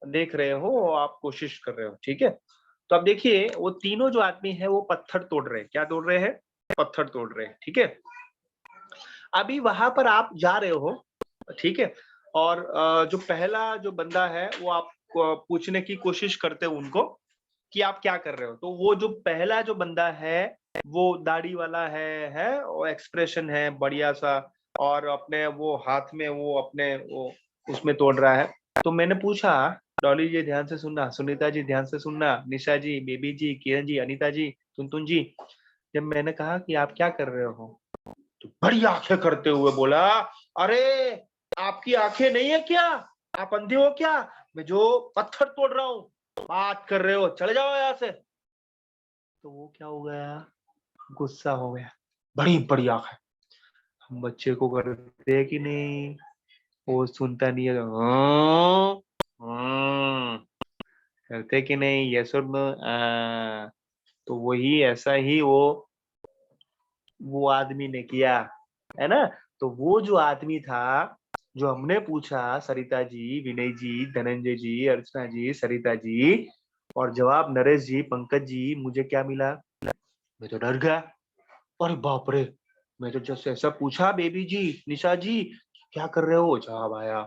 देख रहे हो, आप कोशिश कर रहे हो, ठीक है। तो अब देखिए वो तीनों जो आदमी है वो पत्थर तोड़ रहे हैं। क्या तोड़ रहे हैं? पत्थर तोड़ रहे हैं, ठीक है। अभी वहां पर आप जा रहे हो, ठीक है, और जो पहला जो बंदा है वो आप पूछने की कोशिश करते हो उनको कि आप क्या कर रहे हो। तो वो जो पहला जो बंदा है वो दाढ़ी वाला है और एक्सप्रेशन है बढ़िया सा, और अपने वो हाथ में वो अपने वो उसमें तोड़ रहा है। तो मैंने पूछा, डॉली जी ध्यान से सुनना, सुनीता जी ध्यान से सुनना, निशा जी, बेबी जी, किरण जी, अनीता जी, तुनतुन जी, जब मैंने कहा कि आप क्या कर रहे हो, तो बड़ी आंखें करते हुए बोला, अरे आपकी आंखें नहीं है क्या? आप अंधे हो क्या? मैं जो पत्थर तोड़ रहा हूँ, बात कर रहे हो, चले जाओ यहाँ से। तो वो क्या हो गया? गुस्सा हो गया। बड़ी बड़ी आंखें, हम बच्चे को करते हैं कि नहीं? वो सुनता नहीं है, हाँ, हाँ, करते कि नहीं? यस और नो? तो वही ऐसा ही वो आदमी ने किया, है ना। तो वो जो आदमी था, जो हमने पूछा, सरिता जी, विनय जी, धनंजय जी, अर्चना जी, सरिता जी, और जवाब नरेश जी, पंकज जी, मुझे क्या मिला? मैं तो डर गया। अरे बाप रे, मैं तो जैसे ऐसा पूछा, बेबी जी, निशा जी, क्या कर रहे हो, जवाब आया,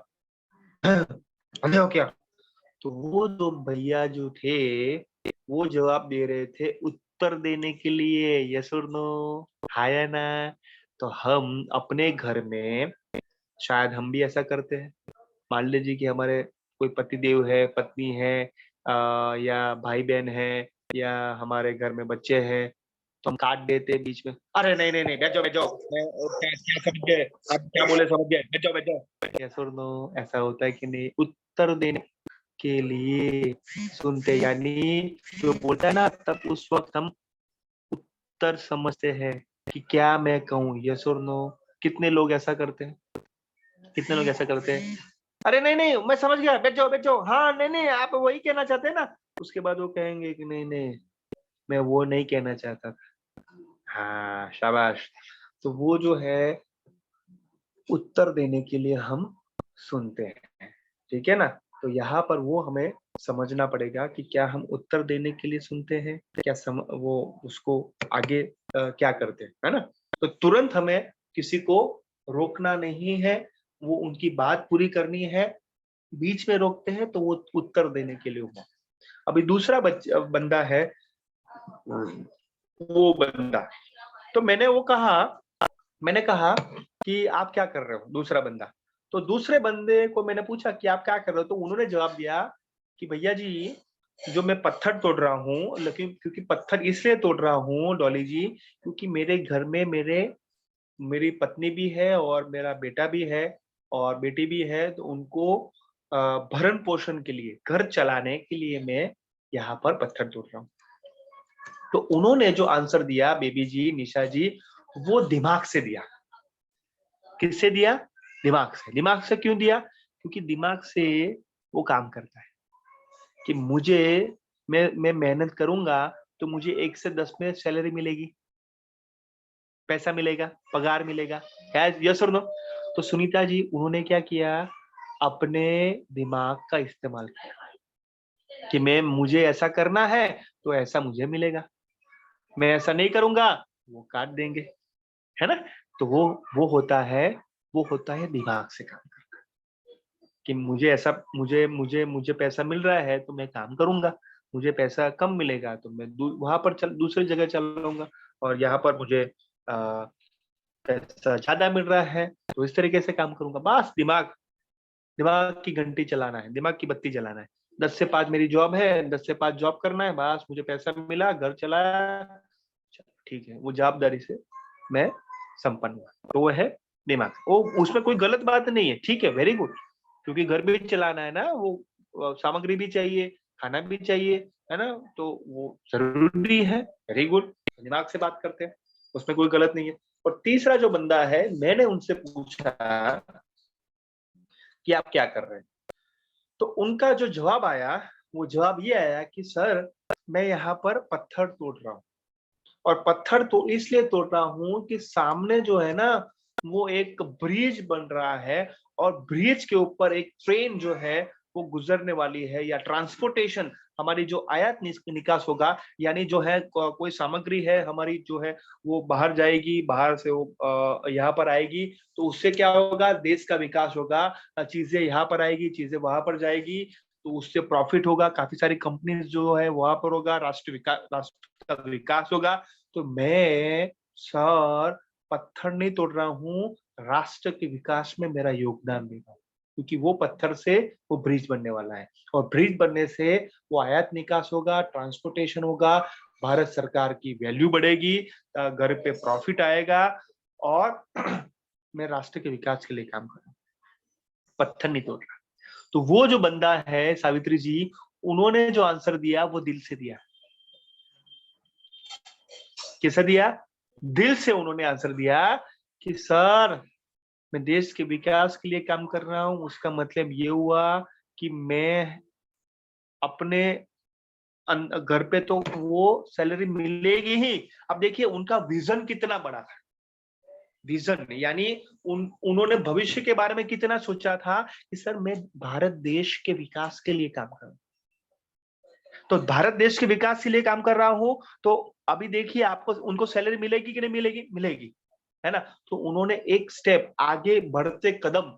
अंधे हो क्या? तो वो जो भैया जो थे वो जवाब दे रहे थे उत्तर देने के लिए, यस और नो, हाँ या ना। तो हम अपने घर में शायद हम भी ऐसा करते हैं। मान लीजिए कि हमारे कोई पति देव है, पत्नी है, या भाई बहन है, या हमारे घर में बच्चे हैं, तो हम काट देते हैं बीच में, अरे नहीं नहीं नहीं, बैठ जाओ बैठ जाओ, क्या क्या समझ गए आप, क्या बोले समझ गए, बैठ जाओ बैठ जाओ, यस और नो। ऐसा होता है कि नहीं? उत्तर देने के लिए सुनते, यानी जो बोलता है ना, तब उस वक्त हम उत्तर समझते हैं कि क्या मैं कहूँ, यस और नो। कितने लोग ऐसा करते हैं? कितने लोग ऐसा करते हैं? अरे नहीं नहीं मैं समझ गया, बैठ जाओ, हाँ नहीं नहीं आप वही कहना चाहते हैं ना। उसके बाद वो कहेंगे कि नहीं नहीं मैं वो नहीं कहना चाहता था। हाँ शाबाश। तो वो जो है उत्तर देने के लिए हम सुनते हैं, ठीक है ना। तो यहाँ पर वो हमें समझना पड़ेगा कि क्या हम उत्तर देने के लिए सुनते हैं, क्या वो उसको आगे क्या करते हैं, है ना। तो तुरंत हमें किसी को रोकना नहीं है, वो उनकी बात पूरी करनी है। बीच में रोकते हैं तो वो उत्तर देने के लिए हुआ। अभी दूसरा बंदा है, वो बंदा, तो मैंने कहा कि आप क्या कर रहे हो, दूसरा बंदा। तो दूसरे बंदे को मैंने पूछा कि आप क्या कर रहे हो, तो उन्होंने जवाब दिया कि भैया जी, जो मैं पत्थर तोड़ रहा हूँ, लेकिन क्योंकि पत्थर इसलिए तोड़ रहा हूँ डॉली जी, क्योंकि मेरे घर में मेरी पत्नी भी है और मेरा बेटा भी है और बेटी भी है, तो उनको भरण पोषण के लिए, घर चलाने के लिए मैं यहाँ पर पत्थर तोड़ रहा हूँ। तो उन्होंने जो आंसर दिया बेबी जी, निशा जी, वो दिमाग से दिया। किससे दिया? दिमाग से। दिमाग से क्यों दिया? क्योंकि दिमाग से वो काम करता है कि मैं मेहनत करूंगा तो मुझे 1 से 10 में सैलरी मिलेगी, पैसा मिलेगा, पगार मिलेगा। यस और नो? तो सुनीता जी, उन्होंने क्या किया? अपने दिमाग का इस्तेमाल किया कि मुझे ऐसा करना है तो ऐसा मुझे मिलेगा, मैं ऐसा नहीं करूंगा वो काट देंगे, है ना। तो वो होता है दिमाग से काम करना कि मुझे पैसा मिल रहा है तो मैं काम करूंगा, मुझे पैसा कम मिलेगा तो मैं वहां पर दूसरी जगह चलाऊंगा, और यहाँ पर मुझे पैसा ज्यादा मिल रहा है तो इस तरीके से काम करूंगा। बस दिमाग की घंटी चलाना है, दिमाग की बत्ती जलाना है। 10 से 5 मेरी जॉब है, 10 से 5 जॉब करना है, बस मुझे पैसा मिला, घर चलाया, ठीक है, वो जवाबदारी से मैं संपन्न हुआ। तो वो है दिमाग, वो उसमें कोई गलत बात नहीं है, ठीक है, वेरी गुड, क्योंकि घर भी चलाना है ना, वो सामग्री भी चाहिए, खाना भी चाहिए, है ना, तो वो जरूरी है, वेरी गुड, दिमाग से बात करते हैं, उसमें कोई गलत नहीं है। और तीसरा जो बंदा है, मैंने उनसे पूछा कि आप क्या कर रहे हैं, तो उनका जो जवाब आया, वो जवाब ये आया कि सर, मैं यहाँ पर पत्थर तोड़ रहा हूँ, और पत्थर तो इसलिए तोड़ रहा हूँ कि सामने जो है ना, वो एक ब्रिज बन रहा है, और ब्रिज के ऊपर एक ट्रेन जो है वो गुजरने वाली है, या ट्रांसपोर्टेशन, हमारी जो आयात निकास होगा, यानी जो है कोई सामग्री है हमारी जो है वो बाहर जाएगी, बाहर से वो यहाँ पर आएगी, तो उससे क्या होगा, देश का विकास होगा, चीजें यहाँ पर आएगी, चीजें वहां पर जाएगी, तो उससे प्रॉफिट होगा, काफी सारी कंपनीज जो है वहां पर होगा, राष्ट्र का विकास होगा। तो मैं सर पत्थर नहीं तोड़ रहा हूँ, राष्ट्र के विकास में मेरा योगदान दे रहा हूँ, क्योंकि वो पत्थर से वो ब्रिज बनने वाला है, और ब्रिज बनने से वो आयात निकास होगा, ट्रांसपोर्टेशन होगा, भारत सरकार की वैल्यू बढ़ेगी, घर पे प्रॉफिट आएगा, और मैं राष्ट्र के विकास के लिए काम कर रहा हूँ, पत्थर नहीं तोड़ रहा। तो वो जो बंदा है सावित्री जी, उन्होंने जो आंसर दिया वो दिल से दिया। कैसा दिया? दिल से उन्होंने आंसर दिया कि सर, मैं देश के विकास के लिए काम कर रहा हूं, उसका मतलब ये हुआ कि मैं अपने घर पे तो वो सैलरी मिलेगी ही। अब देखिए उनका विजन कितना बड़ा था, विजन यानी उन्होंने भविष्य के बारे में कितना सोचा था कि सर, मैं भारत देश के विकास के लिए काम कर रहा हूं, तो भारत देश के विकास के लिए काम कर रहा हूं, तो अभी देखिए आपको उनको सैलरी मिलेगी कि नहीं मिलेगी? मिलेगी, है ना। तो उन्होंने एक स्टेप आगे बढ़ते कदम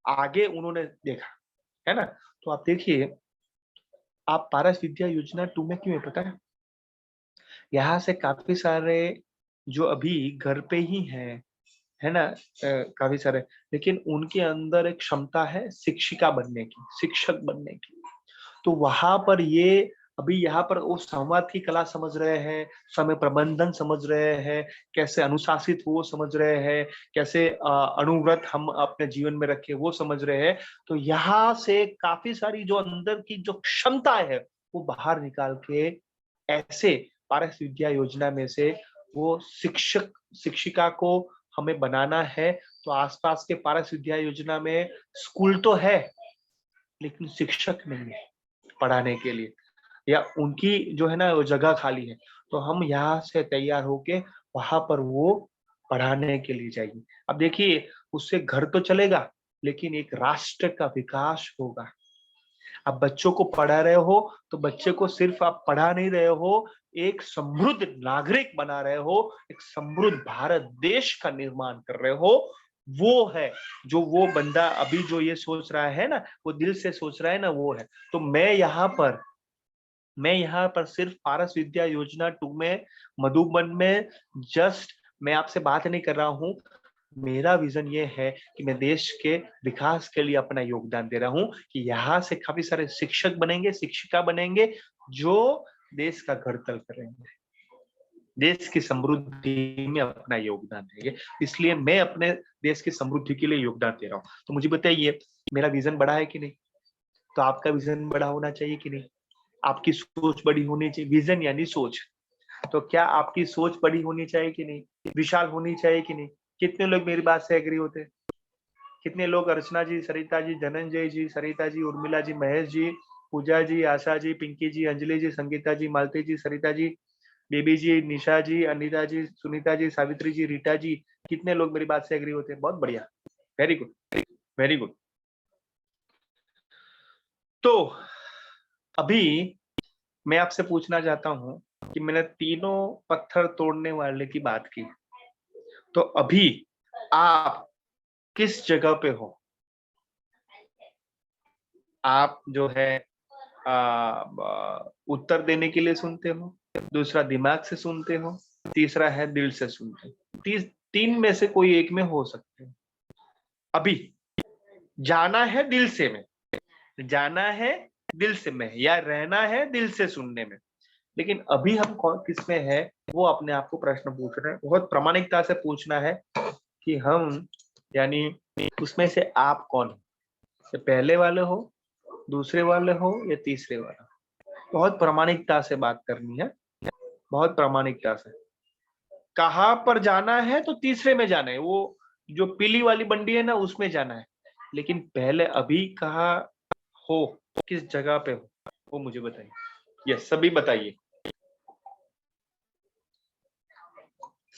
आगे उन्होंने देखा, है ना। तो आप देखिए, आप पारस विद्या योजना 2 में क्यों है पता है? यहाँ से काफी सारे जो अभी घर पे ही हैं, है ना, काफी सारे, लेकिन उनके अंदर एक क्षमता है शिक्षिका बनने की, शिक्षक बनने की। तो वहां पर ये अभी यहाँ पर वो संवाद की कला समझ रहे हैं, समय प्रबंधन समझ रहे हैं, कैसे अनुशासित वो समझ रहे हैं, कैसे अनुव्रत हम अपने जीवन में रखे वो समझ रहे हैं। तो यहाँ से काफी सारी जो अंदर की जो क्षमता है वो बाहर निकाल के ऐसे पारस विद्या योजना में से वो शिक्षिका को हमें बनाना है। तो आसपास के पारस विद्या योजना में स्कूल तो है, लेकिन शिक्षक नहीं है पढ़ाने के लिए, या उनकी जो है ना वो जगह खाली है। तो हम यहाँ से तैयार होके वहां पर वो पढ़ाने के लिए जाएंगे। अब देखिए, उससे घर तो चलेगा, लेकिन एक राष्ट्र का विकास होगा, आप बच्चों को पढ़ा रहे हो तो बच्चे को सिर्फ आप पढ़ा नहीं रहे हो, एक समृद्ध नागरिक बना रहे हो, एक समृद्ध भारत देश का निर्माण कर रहे हो। वो है जो वो बंदा अभी जो ये सोच रहा है ना, वो दिल से सोच रहा है ना, वो है। तो मैं यहाँ पर सिर्फ पारस विद्या योजना 2 में मधुबन में जस्ट मैं आपसे बात नहीं कर रहा हूँ। मेरा विजन ये है कि मैं देश के विकास के लिए अपना योगदान दे रहा हूँ कि यहाँ से काफी सारे शिक्षक बनेंगे, शिक्षिका बनेंगे जो देश का घड़तल करेंगे, देश की समृद्धि में अपना योगदान देंगे। इसलिए मैं अपने देश की समृद्धि के लिए योगदान दे रहा हूँ। तो मुझे बताइए, मेरा विजन बड़ा है कि नहीं? तो आपका विजन बड़ा होना चाहिए कि नहीं? आपकी सोच बड़ी होनी चाहिए। विजन यानी सोच। तो क्या आपकी सोच बड़ी होनी चाहिए कि नहीं? विशाल होनी चाहिए कि नहीं? कितने लोग मेरी बात से एग्री होते हैं? कितने लोग अर्चना जी, सरिता जी, धनंजय जी, सरिता जी, उर्मिला जी, महेश जी, पूजा जी, आशा जी, पिंकी जी, अंजलि जी, संगीता जी, मालती जी, सरिता जी, बेबी जी, निशा जी, अनिता जी, सुनीता जी, सावित्री जी, रीटा जी, कितने लोग मेरी बात से एग्री होते हैं? बहुत बढ़िया, वेरी गुड, वेरी गुड। तो अभी मैं आपसे पूछना चाहता हूं कि मैंने तीनों पत्थर तोड़ने वाले की बात की, तो अभी आप किस जगह पे हो? आप जो है उत्तर देने के लिए सुनते हो, दूसरा दिमाग से सुनते हो, तीसरा है दिल से सुनते हो। तीन में से कोई एक में हो सकते हो। अभी जाना है दिल से में, जाना है दिल से में, या रहना है दिल से सुनने में। लेकिन अभी हम कौन किस में है, वो अपने आप को प्रश्न पूछ रहे हैं। बहुत प्रामाणिकता से पूछना है कि हम यानी उसमें से आप कौन हो, तो पहले वाले हो, दूसरे वाले हो, या तीसरे वाले। बहुत प्रामाणिकता से बात करनी है, बहुत प्रामाणिकता से। कहाँ पर जाना है तो तीसरे में जाना है, वो जो पीली वाली बंडी है ना उसमें जाना है। लेकिन पहले अभी कहाँ हो, किस जगह पे हो, वो मुझे बताइए। यस, सभी बताइए,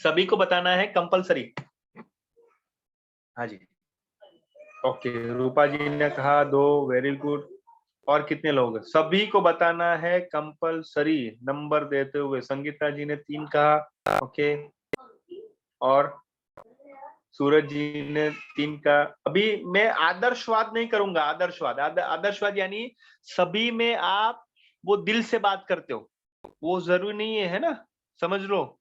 सभी को बताना है कंपलसरी। हाँ जी, ओके, रूपा जी ने कहा 2, वेरी गुड। और कितने लोग? सभी को बताना है कंपलसरी, नंबर देते हुए। संगीता जी ने 3 कहा, ओके। और सूरज जी ने 3 का। अभी मैं आदर्शवाद नहीं करूंगा, आदर्शवाद आदर्शवाद यानी सभी में आप वो दिल से बात करते हो, वो जरूरी नहीं है ना, समझ लो।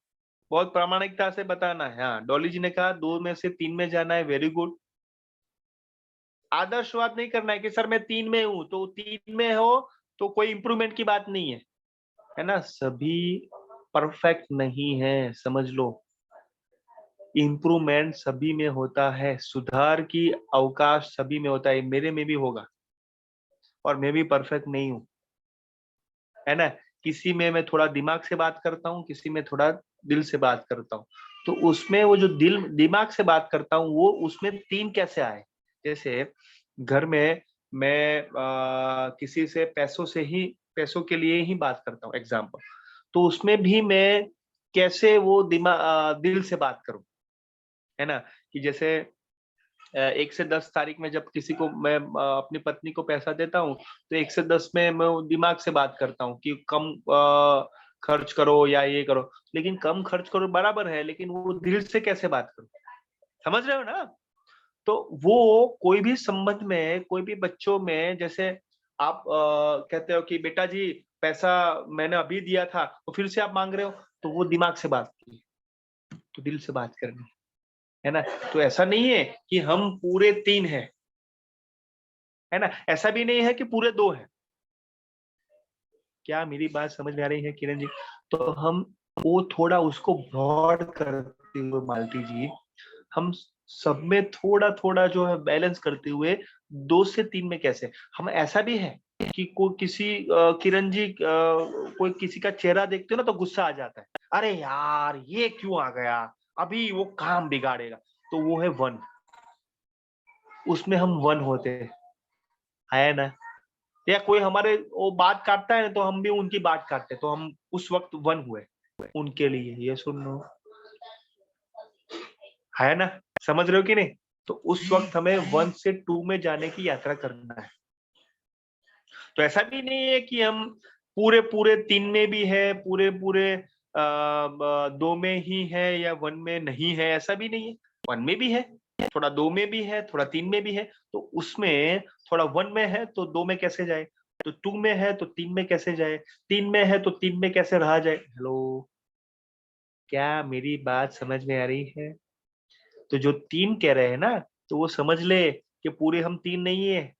बहुत प्रामाणिकता से बताना है। हाँ, डॉली जी ने कहा 2 में से 3 में जाना है, वेरी गुड। आदर्शवाद नहीं करना है कि सर मैं 3 में हूं, तो 3 में हो तो कोई इंप्रूवमेंट की बात नहीं है ना। सभी परफेक्ट नहीं है, समझ लो। इंप्रूवमेंट सभी में होता है, सुधार की अवकाश सभी में होता है, मेरे में भी होगा, और मैं भी परफेक्ट नहीं हूं, है ना। किसी में मैं थोड़ा दिमाग से बात करता हूँ, किसी में थोड़ा दिल से बात करता हूँ। तो उसमें वो जो दिमाग से बात करता हूँ, वो उसमें 3 कैसे आए? जैसे घर में मैं किसी से पैसों के लिए ही बात करता हूँ, एग्जाम्पल। तो उसमें भी मैं कैसे वो दिल से बात करूं, है ना। कि जैसे 1 से 10 तारीख में जब किसी को मैं अपनी पत्नी को पैसा देता हूँ, तो 1 से 10 में मैं दिमाग से बात करता हूँ कि कम खर्च करो या ये करो। लेकिन कम खर्च करो बराबर है, लेकिन वो दिल से कैसे बात करो, समझ रहे हो ना। तो वो कोई भी संबंध में, कोई भी बच्चों में, जैसे आप कहते हो कि बेटा जी पैसा मैंने अभी दिया था तो फिर से आप मांग रहे हो, तो वो दिमाग से बात की, तो दिल से बात करनी है ना। तो ऐसा नहीं है कि हम पूरे 3 है ना, ऐसा भी नहीं है कि पूरे 2 है। क्या मेरी बात समझ में आ रही है किरण जी? तो हम वो थोड़ा उसको ब्रॉड करते हुए, मालती जी, हम सब में थोड़ा थोड़ा जो है बैलेंस करते हुए 2 से 3 में कैसे हम, ऐसा भी है कि कोई किसी किरण जी कोई किसी का चेहरा देखते हो ना तो गुस्सा आ जाता है, अरे यार ये क्यों आ गया, अभी वो काम बिगाड़ेगा। तो वो है 1, उसमें हम 1 होते है ना। या कोई हमारे वो बात काटता है तो हम भी उनकी बात काटते, तो हम उस वक्त 1 हुए उनके लिए। ये सुन लो, है ना, समझ रहे हो कि नहीं। तो उस वक्त हमें 1 से 2 में जाने की यात्रा करना है। तो ऐसा भी नहीं है कि हम पूरे पूरे 3 में भी है, पूरे पूरे 2 में ही है या 1 में नहीं है, ऐसा भी नहीं है। 1 में भी है, थोड़ा 2 में भी है, थोड़ा 3 में भी है। तो उसमें थोड़ा 1 में है तो 2 में कैसे जाए, तो 2 में है तो 3 में कैसे जाए, 3 में है तो 3 में कैसे रहा जाए। हेलो, क्या मेरी बात समझ में आ रही है? तो जो 3 कह रहे हैं ना, तो वो समझ ले कि पूरे हम 3 नहीं है,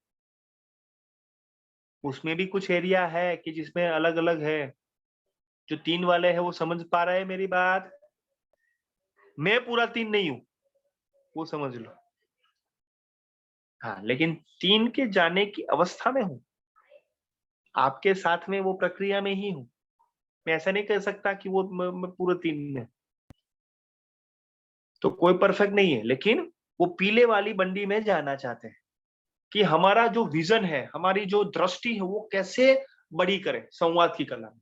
उसमें भी कुछ एरिया है कि जिसमें अलग अलग है। जो 3 वाले हैं वो समझ पा रहे हैं मेरी बात? मैं पूरा 3 नहीं हूं, वो समझ लो। हाँ, लेकिन 3 के जाने की अवस्था में हूं, आपके साथ में वो प्रक्रिया में ही हूं। मैं ऐसा नहीं कह सकता कि वो मैं पूरे 3 में। तो कोई परफेक्ट नहीं है, लेकिन वो पीले वाली बंडी में जाना चाहते हैं कि हमारा जो विजन है, हमारी जो दृष्टि है, वो कैसे बड़ी करे संवाद की कला में।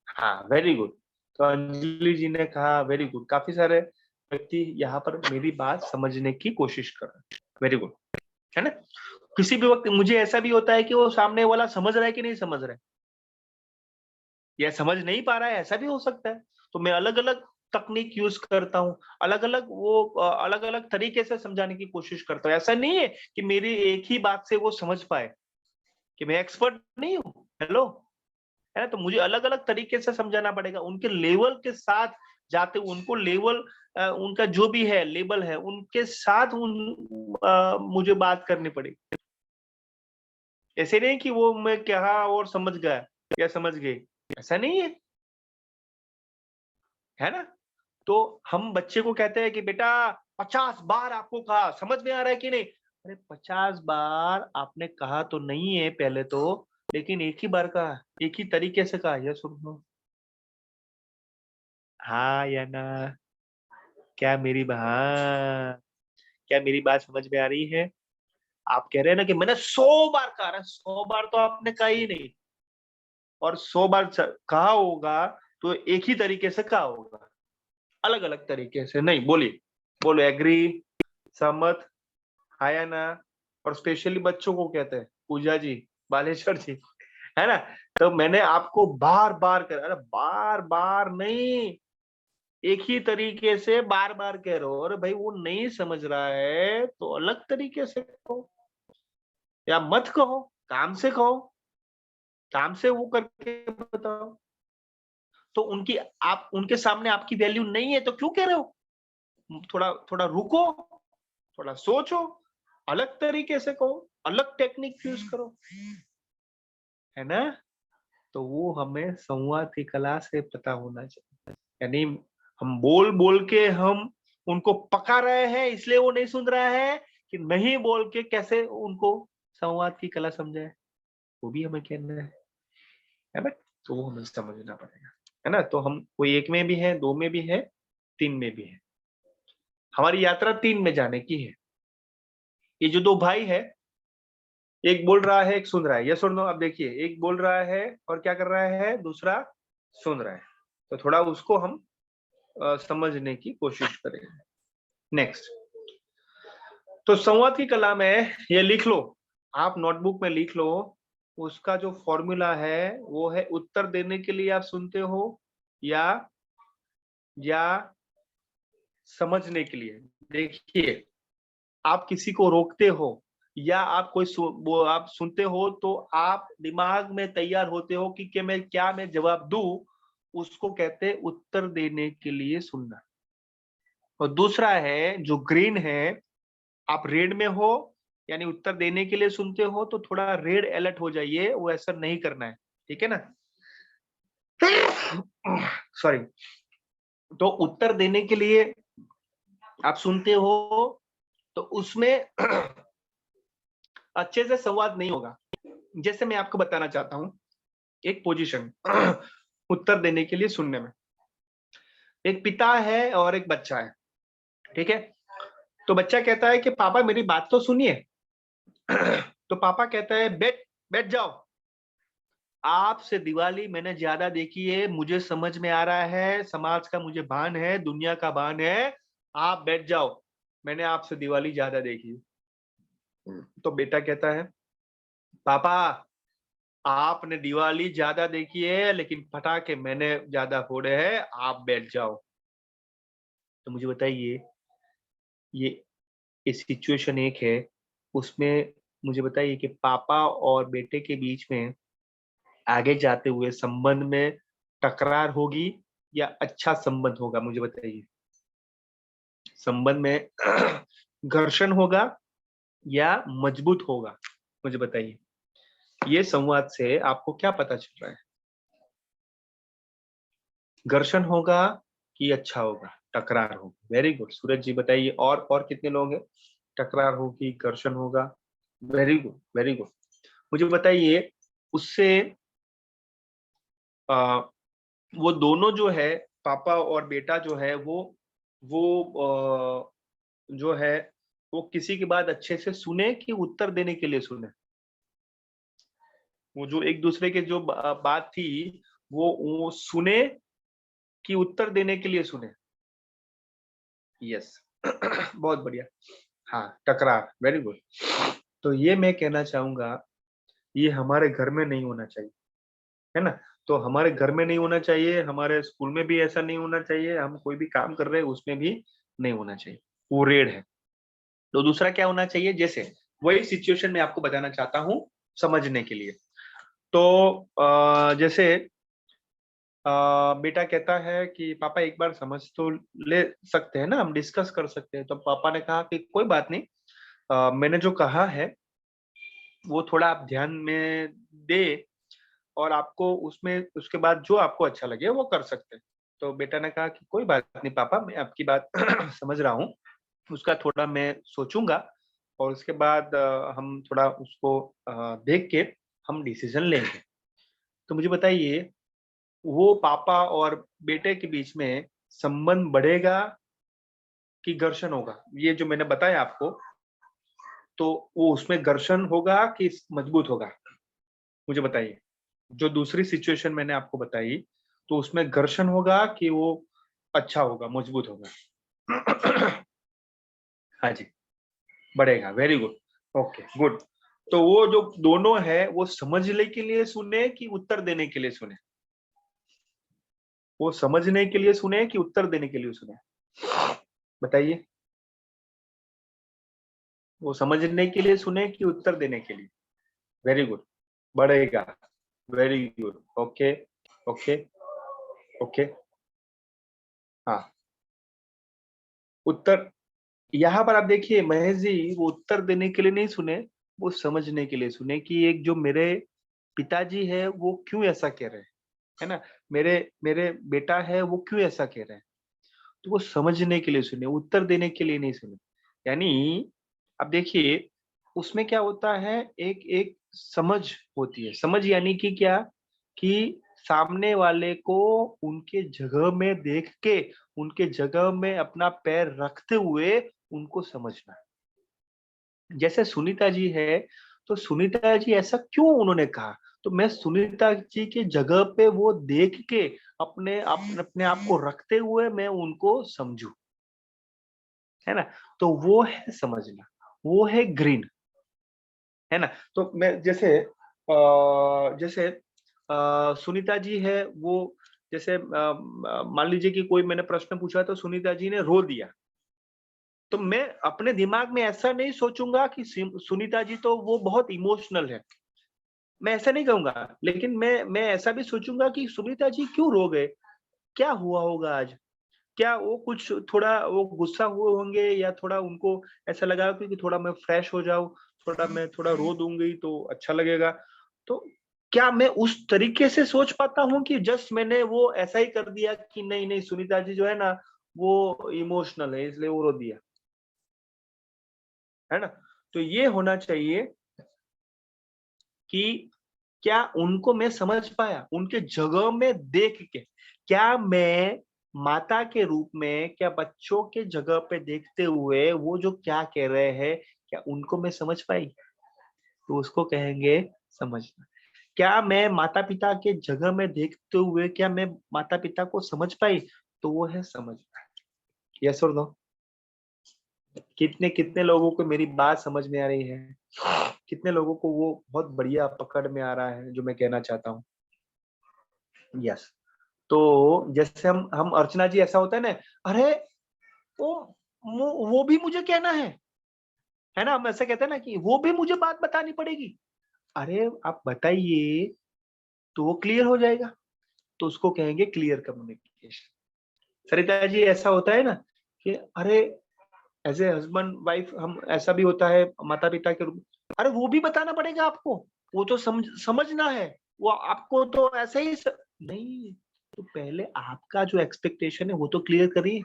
हाँ, वेरी गुड। तो अंजलि जी ने कहा वेरी गुड। काफी सारे व्यक्ति यहाँ पर मेरी बात समझने की कोशिश कर रहे हैं। वेरी गुड, है ना? किसी भी वक्त मुझे ऐसा भी होता है कि वो सामने वाला समझ रहा है कि नहीं समझ रहा है, या समझ नहीं पा रहा है, ऐसा भी हो सकता है। तो मैं अलग अलग तकनीक यूज करता हूँ, अलग अलग वो अलग अलग तरीके से समझाने की कोशिश करता हूँ। ऐसा नहीं है कि मेरी एक ही बात से वो समझ पाए, कि मैं एक्सपर्ट नहीं हूँ। हेलो, है ना? तो मुझे अलग अलग तरीके से समझाना पड़ेगा, उनके लेवल के साथ जाते, उनको लेवल उनका जो भी है लेवल है, उनके साथ मुझे बात करनी पड़ेगी। ऐसे नहीं कि वो मैं कहा और समझ गया या समझ गई, ऐसा नहीं है ना? तो हम बच्चे को कहते हैं कि बेटा 50 बार आपको कहा, समझ में आ रहा है कि नहीं? अरे 50 बार आपने कहा तो नहीं है पहले तो, लेकिन एक ही बार कहा, एक ही तरीके से कहा, यह सुनो। हाँ या ना? हाँ, क्या मेरी बात समझ में आ रही है? आप कह रहे हैं ना कि मैंने 100 बार कहा। 100 बार तो आपने कहा ही नहीं, और 100 बार कहा होगा तो एक ही तरीके से कहा होगा, अलग अलग तरीके से नहीं। बोलिए, बोलो एग्री, सहमत, हाँ या ना? और स्पेशली बच्चों को कहते हैं पूजा जी, बालेश्वर जी, है ना? तो मैंने आपको बार बार कर, अरे बार बार नहीं, एक ही तरीके से बार बार कह रहे हो। अरे भाई वो नहीं समझ रहा है तो अलग तरीके से कहो, या मत कहो, काम से कहो, काम से वो करके बताओ। तो उनकी, आप उनके सामने आपकी वैल्यू नहीं है तो क्यों कह रहे हो? थोड़ा थोड़ा रुको, थोड़ा सोचो, अलग तरीके से कहो, अलग टेक्निक यूज करो, है ना? तो वो हमें संवाद की कला से पता होना चाहिए। यानी हम बोल बोल के हम उनको पका रहे हैं इसलिए वो नहीं सुन रहा है, कि नहीं बोल के कैसे उनको संवाद की कला समझाए, वो भी हमें कहना है ना? तो वो हमें समझना पड़ेगा, है ना? तो हम कोई 1 में भी है, 2 में भी है, 3 में भी है। हमारी यात्रा 3 में जाने की है। ये जो 2 भाई है, एक बोल रहा है, एक सुन रहा है। ये सुन लो, अब देखिए, एक बोल रहा है और क्या कर रहा है, दूसरा सुन रहा है। तो थोड़ा उसको हम समझने की कोशिश करेंगे। नेक्स्ट, तो संवाद की कला में ये लिख लो, आप नोटबुक में लिख लो। उसका जो फॉर्मूला है वो है, उत्तर देने के लिए आप सुनते हो, या समझने के लिए। देखिए, आप किसी को रोकते हो या आप कोई वो आप सुनते हो तो आप दिमाग में तैयार होते हो कि मैं क्या मैं जवाब दूं, उसको कहते हैं उत्तर देने के लिए सुनना। और दूसरा है जो ग्रीन है, आप रेड में हो, यानी उत्तर देने के लिए सुनते हो तो थोड़ा रेड अलर्ट हो जाइए, वो ऐसा नहीं करना है, ठीक है ना? सॉरी। तो उत्तर देने के लिए आप सुनते हो तो उसमें अच्छे से संवाद नहीं होगा। जैसे मैं आपको बताना चाहता हूं एक पोजीशन उत्तर देने के लिए सुनने में। एक पिता है और एक बच्चा है, ठीक है? तो बच्चा कहता है कि पापा मेरी बात तो सुनिए। तो पापा कहता है बैठ बैठ जाओ, आपसे दिवाली मैंने ज्यादा देखी है, मुझे समझ में आ रहा है, समाज का मुझे भान है, दुनिया का भान है, आप बैठ जाओ, मैंने आपसे दिवाली ज्यादा देखी है। तो बेटा कहता है पापा आपने दिवाली ज्यादा देखी है लेकिन पटाखे मैंने ज्यादा फोड़े हैं, आप बैठ जाओ। तो मुझे बताइए, ये सिचुएशन एक है, उसमें मुझे बताइए कि पापा और बेटे के बीच में आगे जाते हुए संबंध में टकरार होगी या अच्छा संबंध होगा? मुझे बताइए, संबंध में घर्षण होगा या मजबूत होगा? मुझे बताइए, ये संवाद से आपको क्या पता चल रहा है? घर्षण होगा कि अच्छा होगा, टकरार होगा? वेरी गुड सूरज जी, बताइए और कितने लोग हैं? टकरार होगी, घर्षण होगा। Very good, very good. मुझे बताइए, उससे वो दोनों जो है, पापा और बेटा जो है, वो जो है वो किसी की बात अच्छे से सुने कि उत्तर देने के लिए सुने? वो जो एक दूसरे के जो बात थी, वो सुने कि उत्तर देने के लिए सुने? यस बहुत बढ़िया। हाँ, टकरार, वेरी गुड। तो ये मैं कहना चाहूंगा, ये हमारे घर में नहीं होना चाहिए, है ना? तो हमारे घर में नहीं होना चाहिए, हमारे स्कूल में भी ऐसा नहीं होना चाहिए, हम कोई भी काम कर रहे हैं उसमें भी नहीं होना चाहिए, वो रेड है। तो दूसरा क्या होना चाहिए? जैसे वही सिचुएशन मैं आपको बताना चाहता हूँ समझने के लिए। तो जैसे बेटा कहता है कि पापा एक बार समझ तो ले सकते हैं ना, हम डिस्कस कर सकते हैं। तो पापा ने कहा कि कोई बात नहीं, मैंने जो कहा है वो थोड़ा आप ध्यान में दे, और आपको उसमें उसके बाद जो आपको अच्छा लगे वो कर सकते हैं। तो बेटा ने कहा कि कोई बात नहीं पापा, मैं आपकी बात समझ रहा हूँ, उसका थोड़ा मैं सोचूंगा और उसके बाद हम थोड़ा उसको देख के हम डिसीजन लेंगे। तो मुझे बताइए, वो पापा और बेटे के बीच में संबंध बढ़ेगा कि घर्षण होगा? ये जो मैंने बताया आपको, तो वो उसमें घर्षण होगा कि मजबूत होगा? मुझे बताइए, जो दूसरी सिचुएशन मैंने आपको बताई, तो उसमें घर्षण होगा कि वो अच्छा होगा, मजबूत होगा? हाँ जी, बढ़ेगा। Very good, okay good. तो वो जो दोनों है, वो समझने के लिए सुने कि उत्तर देने के लिए सुने? वो समझने के लिए सुने कि उत्तर देने के लिए सुने? बताइए, वो समझने के लिए सुने कि उत्तर देने के लिए? वेरी गुड, बढ़ेगा। Very good, okay okay okay. हाँ, उत्तर, यहाँ पर आप देखिए महेश जी, वो उत्तर देने के लिए नहीं सुने, वो समझने के लिए सुने कि एक जो मेरे पिताजी है वो क्यों ऐसा कह रहे हैं, है ना? मेरे मेरे बेटा है वो क्यों ऐसा कह रहे हैं? तो वो समझने के लिए सुने, उत्तर देने के लिए नहीं सुने। यानी अब देखिए, उसमें क्या होता है, एक एक समझ होती है। समझ यानी कि क्या? कि सामने वाले को उनके जगह में देख के, उनके जगह में अपना पैर रखते हुए उनको समझना। जैसे सुनीता जी है, तो सुनीता जी ऐसा क्यों उन्होंने कहा? तो मैं सुनीता जी की जगह पे वो देख के अपने आप को रखते हुए मैं उनको समझूं, है ना? तो वो है समझना, वो है ग्रीन, है ना? तो मैं जैसे जैसे सुनीता जी है, वो जैसे मान लीजिए कि कोई मैंने प्रश्न पूछा तो सुनीता जी ने रो दिया, तो मैं अपने दिमाग में ऐसा नहीं सोचूंगा कि सुनीता जी तो वो बहुत इमोशनल है, मैं ऐसा नहीं कहूंगा। लेकिन मैं ऐसा भी सोचूंगा कि सुनीता जी क्यों रो गए, क्या हुआ होगा आज? क्या वो कुछ थोड़ा वो गुस्सा हुए होंगे, या थोड़ा उनको ऐसा लगा कि थोड़ा मैं फ्रेश हो जाऊं, थोड़ा मैं थोड़ा रो दूंगी तो अच्छा लगेगा? तो क्या मैं उस तरीके से सोच पाता हूँ कि जस्ट मैंने वो ऐसा ही कर दिया कि नहीं नहीं सुनीता जी जो है ना वो इमोशनल है इसलिए वो रो दिया, है ना? तो ये होना चाहिए कि क्या उनको मैं समझ पाया उनके जगह में देख के? क्या मैं माता के रूप में, क्या बच्चों के जगह पे देखते हुए वो जो क्या कह रहे हैं, क्या उनको मैं समझ पाई? तो उसको कहेंगे समझना। क्या मैं माता पिता के जगह में देखते हुए क्या मैं माता पिता को समझ पाई? तो वो है समझना। यस और नो? कितने कितने लोगों को मेरी बात समझ में आ रही है? कितने लोगों को वो बहुत बढ़िया पकड़ में आ रहा है जो मैं कहना चाहता हूँ? यस। तो जैसे हम अर्चना जी, ऐसा होता है ना, अरे वो भी मुझे कहना है ना? हम ऐसे कहते हैं ना कि वो भी मुझे बात बतानी पड़ेगी। अरे आप बताइए तो वो क्लियर हो जाएगा, तो उसको कहेंगे क्लियर कम्युनिकेशन। सरिता जी, ऐसा होता है ना कि अरे एज ए हस्बैंड वाइफ हम, ऐसा भी होता है माता पिता के रूप में, अरे वो भी बताना पड़ेगा आपको, वो तो समझना है, वो आपको तो ऐसे ही नहीं, तो पहले आपका जो एक्सपेक्टेशन है वो तो क्लियर करिए,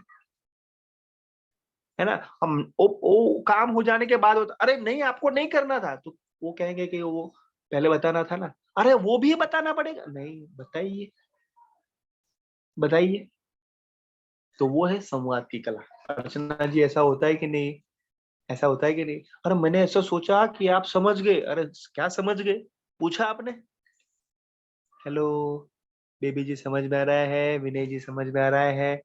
है ना? हम वो काम हो जाने के बाद होता, अरे नहीं आपको नहीं करना था, तो वो कहेंगे कि वो पहले बताना था ना, अरे वो भी बताना पड़ेगा, नहीं बताइए बताइए। तो वो है संवाद की कला। अर्चना जी, ऐसा होता है कि नहीं? ऐसा होता है कि नहीं? अरे मैंने ऐसा सोचा कि आप समझ गए। अरे क्या समझ गए? पूछा आपने? हेलो बेबी जी, समझ में आ रहा है? विनय जी, समझ में आ रहा है?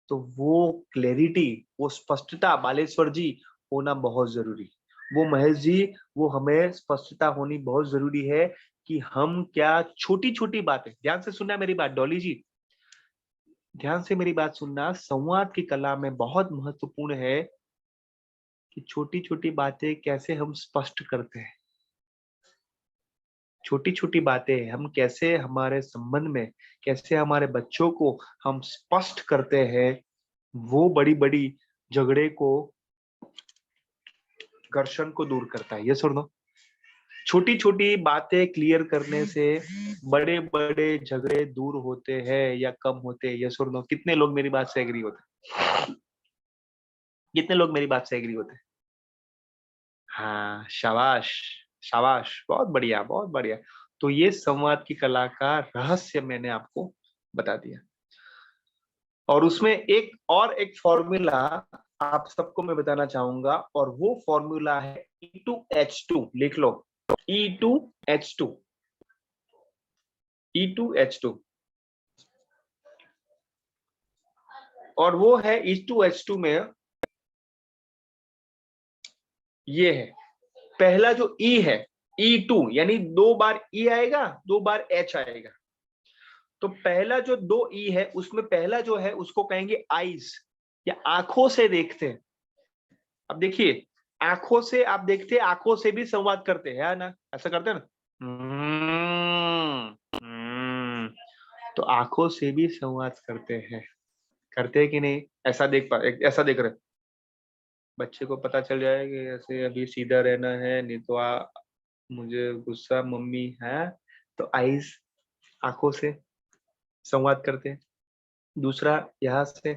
तो वो क्लैरिटी, वो स्पष्टता बालेश्वर जी होना बहुत जरूरी। वो महेश जी, वो हमें स्पष्टता होनी बहुत जरूरी है कि हम क्या छोटी छोटी बातें, ध्यान से सुनना मेरी बात, डॉली जी ध्यान से मेरी बात सुनना, संवाद की कला में बहुत महत्वपूर्ण है कि छोटी छोटी बातें कैसे हम स्पष्ट करते हैं। छोटी छोटी बातें हम कैसे हमारे संबंध में, कैसे हमारे बच्चों को हम स्पष्ट करते हैं, वो बड़ी बड़ी झगड़े को, घर्षण को दूर करता है। ये सुन लो, छोटी छोटी बातें क्लियर करने से बड़े बड़े झगड़े दूर होते हैं या कम होते हैं। ये सुन लो, कितने लोग मेरी बात से एग्री होते हैं? कितने लोग मेरी बात से एग्री होते हैं? हाँ, शाबाश शाबाश, बहुत बढ़िया बहुत बढ़िया। तो ये संवाद की कला का रहस्य मैंने आपको बता दिया, और उसमें एक फॉर्मूला आप सबको मैं बताना चाहूंगा, और वो फॉर्मूला है E2H2। लिख लो, E2H2, E2H2। और वो है E2H2 में ये है, पहला जो E है, E2 यानी 2 बार E आएगा, 2 बार H आएगा। तो पहला जो 2 E है उसमें पहला जो है उसको कहेंगे आईज, या आंखों से देखते हैं। अब देखिए, आंखों से आप देखते हैं, आंखों से भी संवाद करते हैं ना, ऐसा करते हैं ना। तो आंखों से भी संवाद करते हैं कि नहीं? ऐसा देख ऐसा देख रहे, बच्चे को पता चल जाए कि ऐसे अभी सीधा रहना है, नहीं तो मुझे गुस्सा मम्मी है, तो आईज, आंखों से संवाद करते हैं। दूसरा यहाँ से,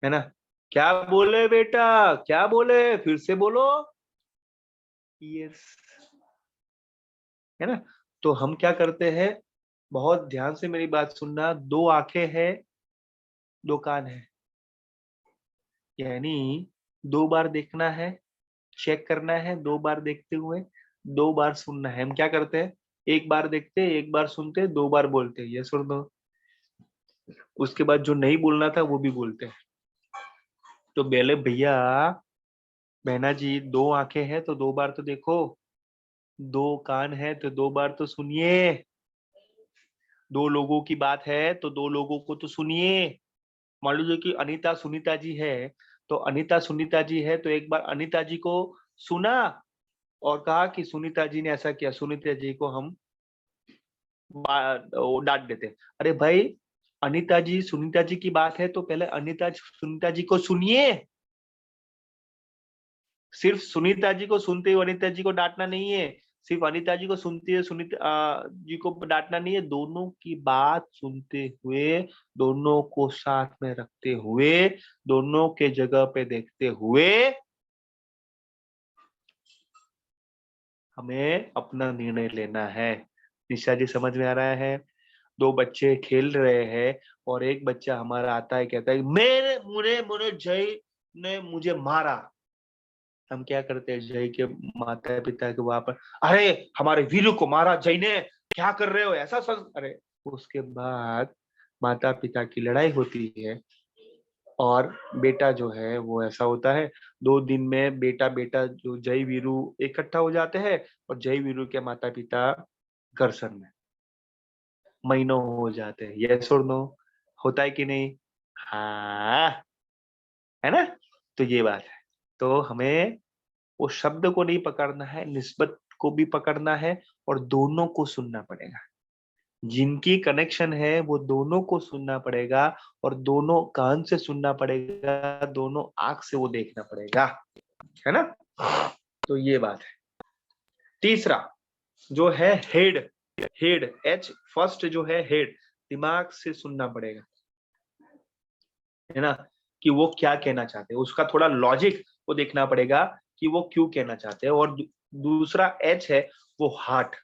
है ना, क्या बोले बेटा, क्या बोले, फिर से बोलो, यस, है ना? तो हम क्या करते हैं, बहुत ध्यान से मेरी बात सुनना, 2 आंखें हैं, 2 कान है, यानी 2 बार देखना है, चेक करना है, 2 बार देखते हुए 2 बार सुनना है। हम क्या करते हैं, 1 बार देखते, 1 बार सुनते, 2 बार बोलते, ये सुन दो, उसके बाद जो नहीं बोलना था वो भी बोलते हैं। तो बेले भैया बहना जी, 2 आंखें हैं तो 2 बार तो देखो, 2 कान है तो 2 बार तो सुनिए, 2 लोगों की बात है तो 2 लोगों को तो सुनिए। मान लीजिए कि अनीता सुनीता जी है, तो अनीता सुनीता जी है तो एक बार अनीता जी को सुना और कहा कि सुनीता जी ने ऐसा किया, सुनीता जी को हम डांट देते। अरे भाई, अनीता जी सुनीता जी की बात है तो पहले अनीता सुनीता जी को सुनिए, सिर्फ सुनीता जी को सुनते हुए अनीता जी को डांटना नहीं है, सिर्फ अनीता जी को सुनते हुए सुनीता जी को डांटना नहीं है, दोनों की बात सुनते हुए, दोनों को साथ में रखते हुए, दोनों के जगह पे देखते हुए हमें अपना निर्णय लेना है। निशा जी, समझ में आ रहा है? 2 बच्चे खेल रहे हैं और एक बच्चा हमारा आता है, कहता है मेरे मुझे जय ने मुझे मारा। हम क्या करते हैं, जय के माता पिता के वहां पर, अरे हमारे वीरू को मारा जय ने, क्या कर रहे हो, ऐसा सब। अरे उसके बाद माता पिता की लड़ाई होती है और बेटा जो है वो ऐसा होता है 2 दिन में बेटा बेटा जो जय वीरू इकट्ठा हो जाते हैं और जय वीरू के माता पिता घर्षण में महीनों हो जाते हैं। यस और नो, होता है कि नहीं? हाँ, है ना? तो ये बात है। तो हमें वो शब्द को नहीं पकड़ना है, निस्बत को भी पकड़ना है और दोनों को सुनना पड़ेगा। जिनकी कनेक्शन है वो दोनों को सुनना पड़ेगा और दोनों कान से सुनना पड़ेगा, दोनों आंख से वो देखना पड़ेगा, है ना? तो ये बात है। तीसरा जो है हेड, हेड एच फर्स्ट जो है हेड, दिमाग से सुनना पड़ेगा, है ना, कि वो क्या कहना चाहते हैं, उसका थोड़ा लॉजिक वो देखना पड़ेगा कि वो क्यों कहना चाहते हैं। और दूसरा एच है वो हार्ट,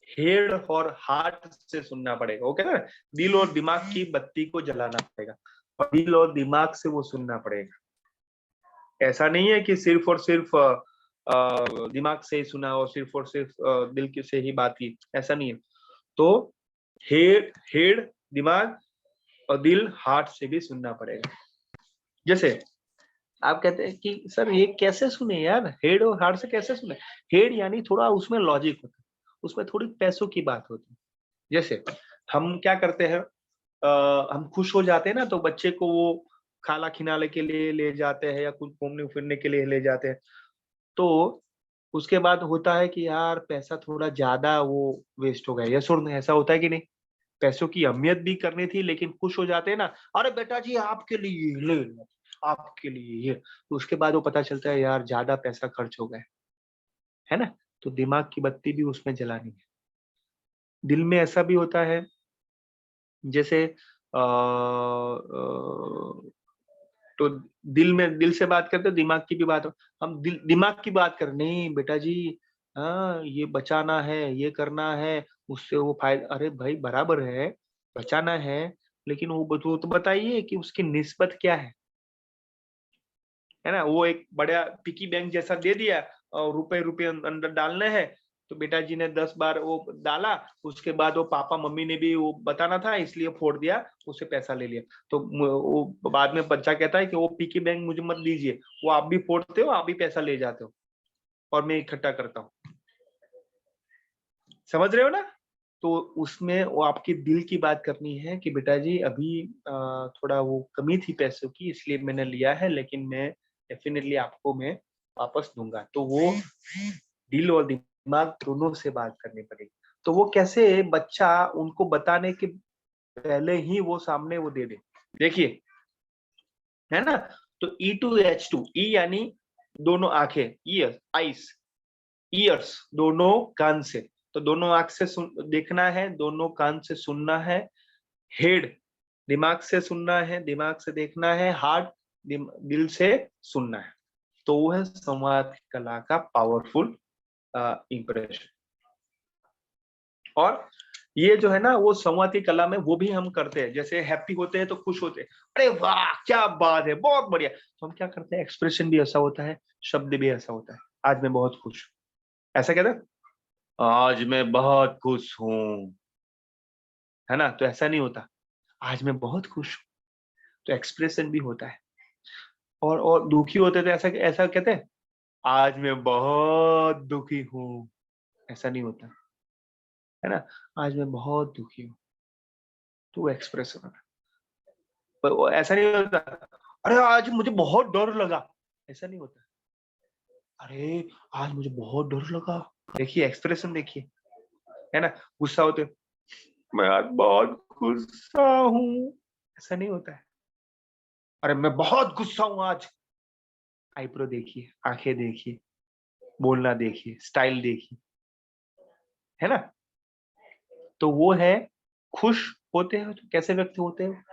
हेड और हार्ट से सुनना पड़ेगा, ओके ना? दिल और दिमाग की बत्ती को जलाना पड़ेगा और दिल और दिमाग से वो सुनना पड़ेगा। ऐसा नहीं है कि सिर्फ और सिर्फ दिमाग से ही सुना और सिर्फ दिल के से ही बात की, ऐसा नहीं है। तो हेड दिमाग और दिल हार्ट से भी सुनना पड़ेगा। जैसे आप कहते हैं कि सर ये कैसे सुने यार, हेड और हार्ट से कैसे सुने? हेड यानी थोड़ा उसमें लॉजिक होता है, उसमें थोड़ी पैसों की बात होती है। जैसे हम क्या करते हैं, हम खुश हो जाते हैं ना, तो बच्चे को वो खाला खिलाने के लिए ले जाते हैं या कुछ घूमने फिरने के लिए ले जाते हैं। तो उसके बाद होता है कि यार पैसा थोड़ा ज्यादा वो वेस्ट हो गया, ये सुन ऐसा होता है कि नहीं? पैसों की अहमियत भी करनी थी लेकिन खुश हो जाते हैं ना, अरे बेटा जी आपके लिए ले लो, आपके लिए ये। तो उसके बाद वो पता चलता है यार ज्यादा पैसा खर्च हो गया, है ना? तो दिमाग की बत्ती भी उसमें जलानी है। दिल में ऐसा भी होता है, जैसे तो दिल से बात करते दिमाग की भी बात हो, हम दिमाग की बात कर, नहीं बेटा जी, हाँ ये बचाना है, ये करना है, उससे वो फायदा, अरे भाई बराबर है, बचाना है, लेकिन वो तो बताइए कि उसकी निस्बत क्या है ना? वो एक बड़ा पिकी बैंक जैसा दे दिया और रुपए रुपए अंदर डालने हैं, तो बेटा जी ने 10 बार वो डाला, उसके बाद वो पापा मम्मी ने भी वो बताना था इसलिए फोड़ दिया, उससे पैसा ले लिया। तो वो बाद में बच्चा कहता है कि वो पिकी बैंक मुझे मत दीजिए, वो आप भी फोड़ते हो, आप भी पैसा ले जाते हो और मैं इकट्ठा करता हूँ। समझ रहे हो ना? तो उसमें वो आपके दिल की बात करनी है कि बेटा जी अभी थोड़ा वो कमी थी पैसों की इसलिए मैंने लिया है, लेकिन मैं डेफिनेटली आपको मैं वापस दूंगा। तो वो दिल और दिमाग दोनों से बात करनी पड़ेगी। तो वो कैसे बच्चा उनको बताने के पहले ही वो सामने वो दे दे। देखिए, है ना? तो E2H2, ई यानी दोनों आंखें, ईयर आईज, ईयर्स दोनों कान से, तो दोनों आंख से देखना है, दोनों कान से सुनना है। हेड दिमाग से सुनना है, दिमाग से देखना है। हार्ट दिल से सुनना है। तो वो है संवाद कला का पावरफुल इंप्रेशन। और ये जो है ना वो संवाद की कला में वो भी हम करते हैं, जैसे हैप्पी होते हैं तो खुश होते हैं, अरे वाह क्या बात है, बहुत बढ़िया। तो हम क्या करते हैं, एक्सप्रेशन भी ऐसा होता है, शब्द भी ऐसा होता है, आज मैं बहुत खुश, ऐसा कहते हैं, आज मैं बहुत खुश हूँ, है ना? तो ऐसा नहीं होता, आज मैं बहुत खुश हूँ, तो एक्सप्रेशन भी होता है। और दुखी होते तो ऐसा ऐसा कहते हैं, आज मैं बहुत दुखी हूँ, ऐसा नहीं होता, है ना? आज मैं बहुत दुखी हूँ, तो एक्सप्रेशन होता है। पर वो ऐसा नहीं होता, अरे आज मुझे बहुत डर लगा, ऐसा नहीं होता, अरे आज मुझे बहुत डर लगा। देखिए एक्सप्रेशन देखिए, है ना? गुस्सा होते, मैं आज बहुत गुस्सा हूँ, ऐसा नहीं होता है, अरे मैं बहुत गुस्सा हूँ आज। आईब्रो देखिए, आंखें देखिए, बोलना देखिए, स्टाइल देखिए, है ना? तो वो है, खुश होते हैं तो कैसे व्यक्त होते हैं,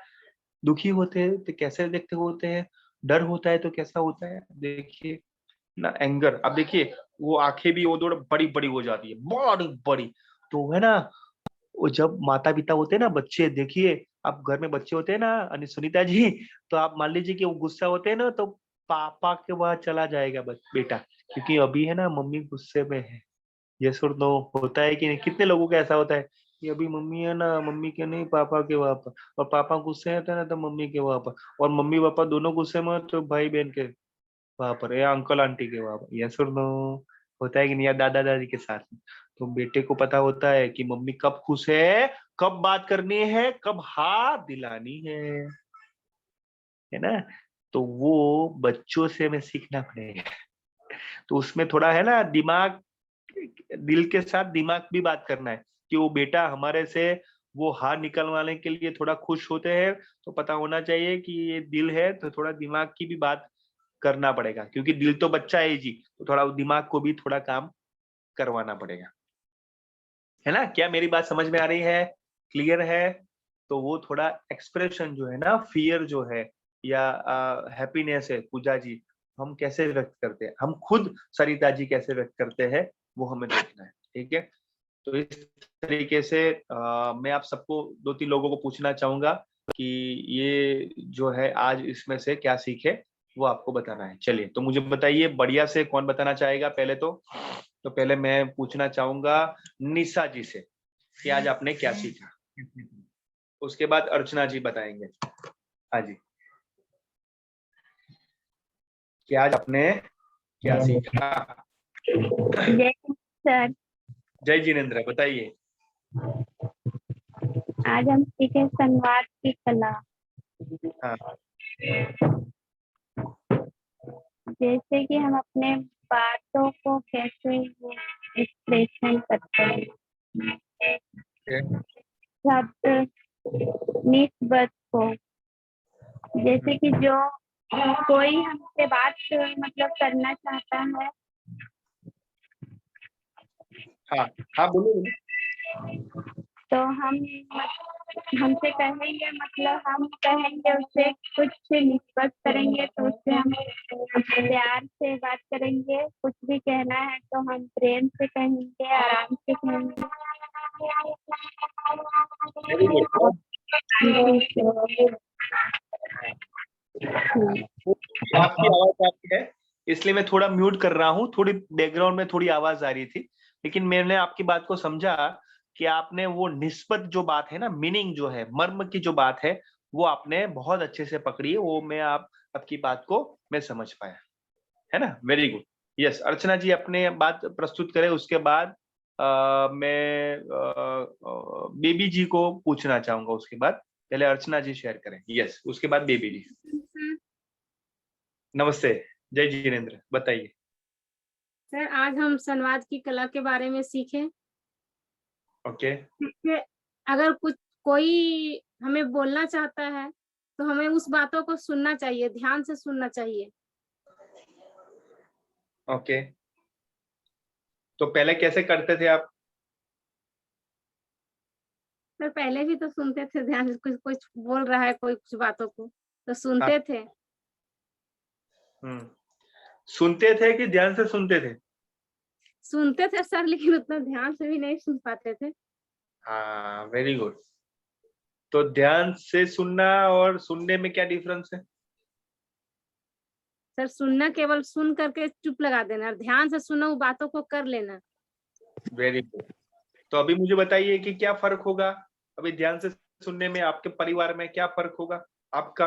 दुखी होते हैं तो कैसे व्यक्त होते हैं, डर होता है तो कैसा होता है, देखिए ना, एंगर। अब देखिए वो आंखें भी वो दो बड़ी बड़ी हो जाती है, बड़ी बड़ी। तो है ना, वो जब माता पिता होते हैं ना, बच्चे देखिए, आप घर में बच्चे होते हैं ना सुनीता जी, तो आप मान लीजिए कि वो गुस्सा होते हैं ना, तो पापा के बाद चला जाएगा बेटा, क्योंकि अभी है ना मम्मी गुस्से में है। ये सुर नो होता है कि नहीं? कितने लोगों का ऐसा होता है कि अभी मम्मी है ना, मम्मी के नहीं पापा के वहां पर, और पापा गुस्से हैं ना तो मम्मी के वहां पर, और मम्मी पापा दोनों गुस्से में तो भाई बहन के वहां पर, या अंकल आंटी के वहां पर। यस और नो, होता है कि नहीं, या दादा दादी के साथ में। तो बेटे को पता होता है कि मम्मी कब खुश है, कब बात करनी है, कब हाथ दिलानी है ना। तो वो बच्चों से हमें सीखना पड़ेगा। तो उसमें थोड़ा है ना, दिमाग, दिल के साथ दिमाग भी बात करना है कि वो बेटा हमारे से वो हार निकलवाने के लिए थोड़ा खुश होते हैं, तो पता होना चाहिए कि ये दिल है, तो थोड़ा दिमाग की भी बात करना पड़ेगा, क्योंकि दिल तो बच्चा है जी, तो थोड़ा दिमाग को भी थोड़ा काम करवाना पड़ेगा, है ना। क्या मेरी बात समझ में आ रही है, क्लियर है। तो वो थोड़ा एक्सप्रेशन जो है ना, फियर जो है या हैप्पीनेस है, पूजा जी हम कैसे व्यक्त करते हैं, हम खुद सरिता जी कैसे व्यक्त करते हैं, वो हमें देखना है, ठीक है। तो इस तरीके से मैं आप सबको, 2-3 लोगों को पूछना चाहूंगा कि ये जो है आज इसमें से क्या सीखे, वो आपको बताना है। चलिए, तो मुझे बताइए बढ़िया से कौन बताना चाहेगा पहले। तो पहले मैं पूछना चाहूंगा निशा जी से कि आज आपने क्या सीखा। उसके बाद अर्चना जी बताएंगे। हाँ जी, कि आज आपने क्या सीखा। जय सर, जय जिनेन्द्र, बताइए। आज हम सीखे संवाद की कला। हाँ, जैसे कि हम अपने बातों को कैसे एक्सप्रेशन करते हैं, शब्द निस्बत को, जैसे कि जो कोई हमसे बात मतलब करना चाहता है, हाँ, हाँ, बोलिए। तो हमसे कहेंगे, मतलब हम कहेंगे उससे कुछ निस्बत करेंगे, तो उससे हम प्यार से बात करेंगे। कुछ भी कहना है तो हम प्रेम से कहेंगे, आराम से कहेंगे। आपकी आवाज आ रही है, इसलिए मैं थोड़ा म्यूट कर रहा हूँ, थोड़ी बैकग्राउंड में थोड़ी आवाज आ रही थी, लेकिन मैंने आपकी बात को समझा कि आपने वो निस्बत जो बात है ना, मीनिंग जो है, मर्म की जो बात है, वो आपने बहुत अच्छे से पकड़ी है। वो मैं आपकी बात को मैं समझ पाया, है ना। Very good. यस, अर्चना जी अपने बात प्रस्तुत करें, उसके बाद मैं बेबी जी को पूछना चाहूंगा। उसके बाद पहले अर्चना जी शेयर करें। यस, उसके बाद बेबी जी। नमस्ते, जय जिनेन्द्र, बताइए। सर, आज हम संवाद की कला के बारे में सीखे। ओके। अगर कोई हमें बोलना चाहता है तो हमें उस बातों को सुनना चाहिए, ध्यान से सुनना चाहिए। ओके, तो पहले कैसे करते थे आप? सर, पहले भी तो सुनते थे ध्यान से, कुछ बोल रहा है कोई कुछ बातों को तो सुनते थे। सुनते थे कि ध्यान से सुनते थे? सुनते थे सर, लेकिन उतना ध्यान से भी नहीं सुन पाते थे। हाँ, वेरी गुड। तो ध्यान से सुनना और सुनने में क्या डिफरेंस है? सर, सुनना केवल सुन करके चुप लगा देना, और ध्यान से सुना, वो बातों को कर लेना। Very good. तो अभी मुझे बताइए कि क्या फर्क होगा अभी ध्यान से सुनने में, आपके परिवार में क्या फर्क होगा आपका?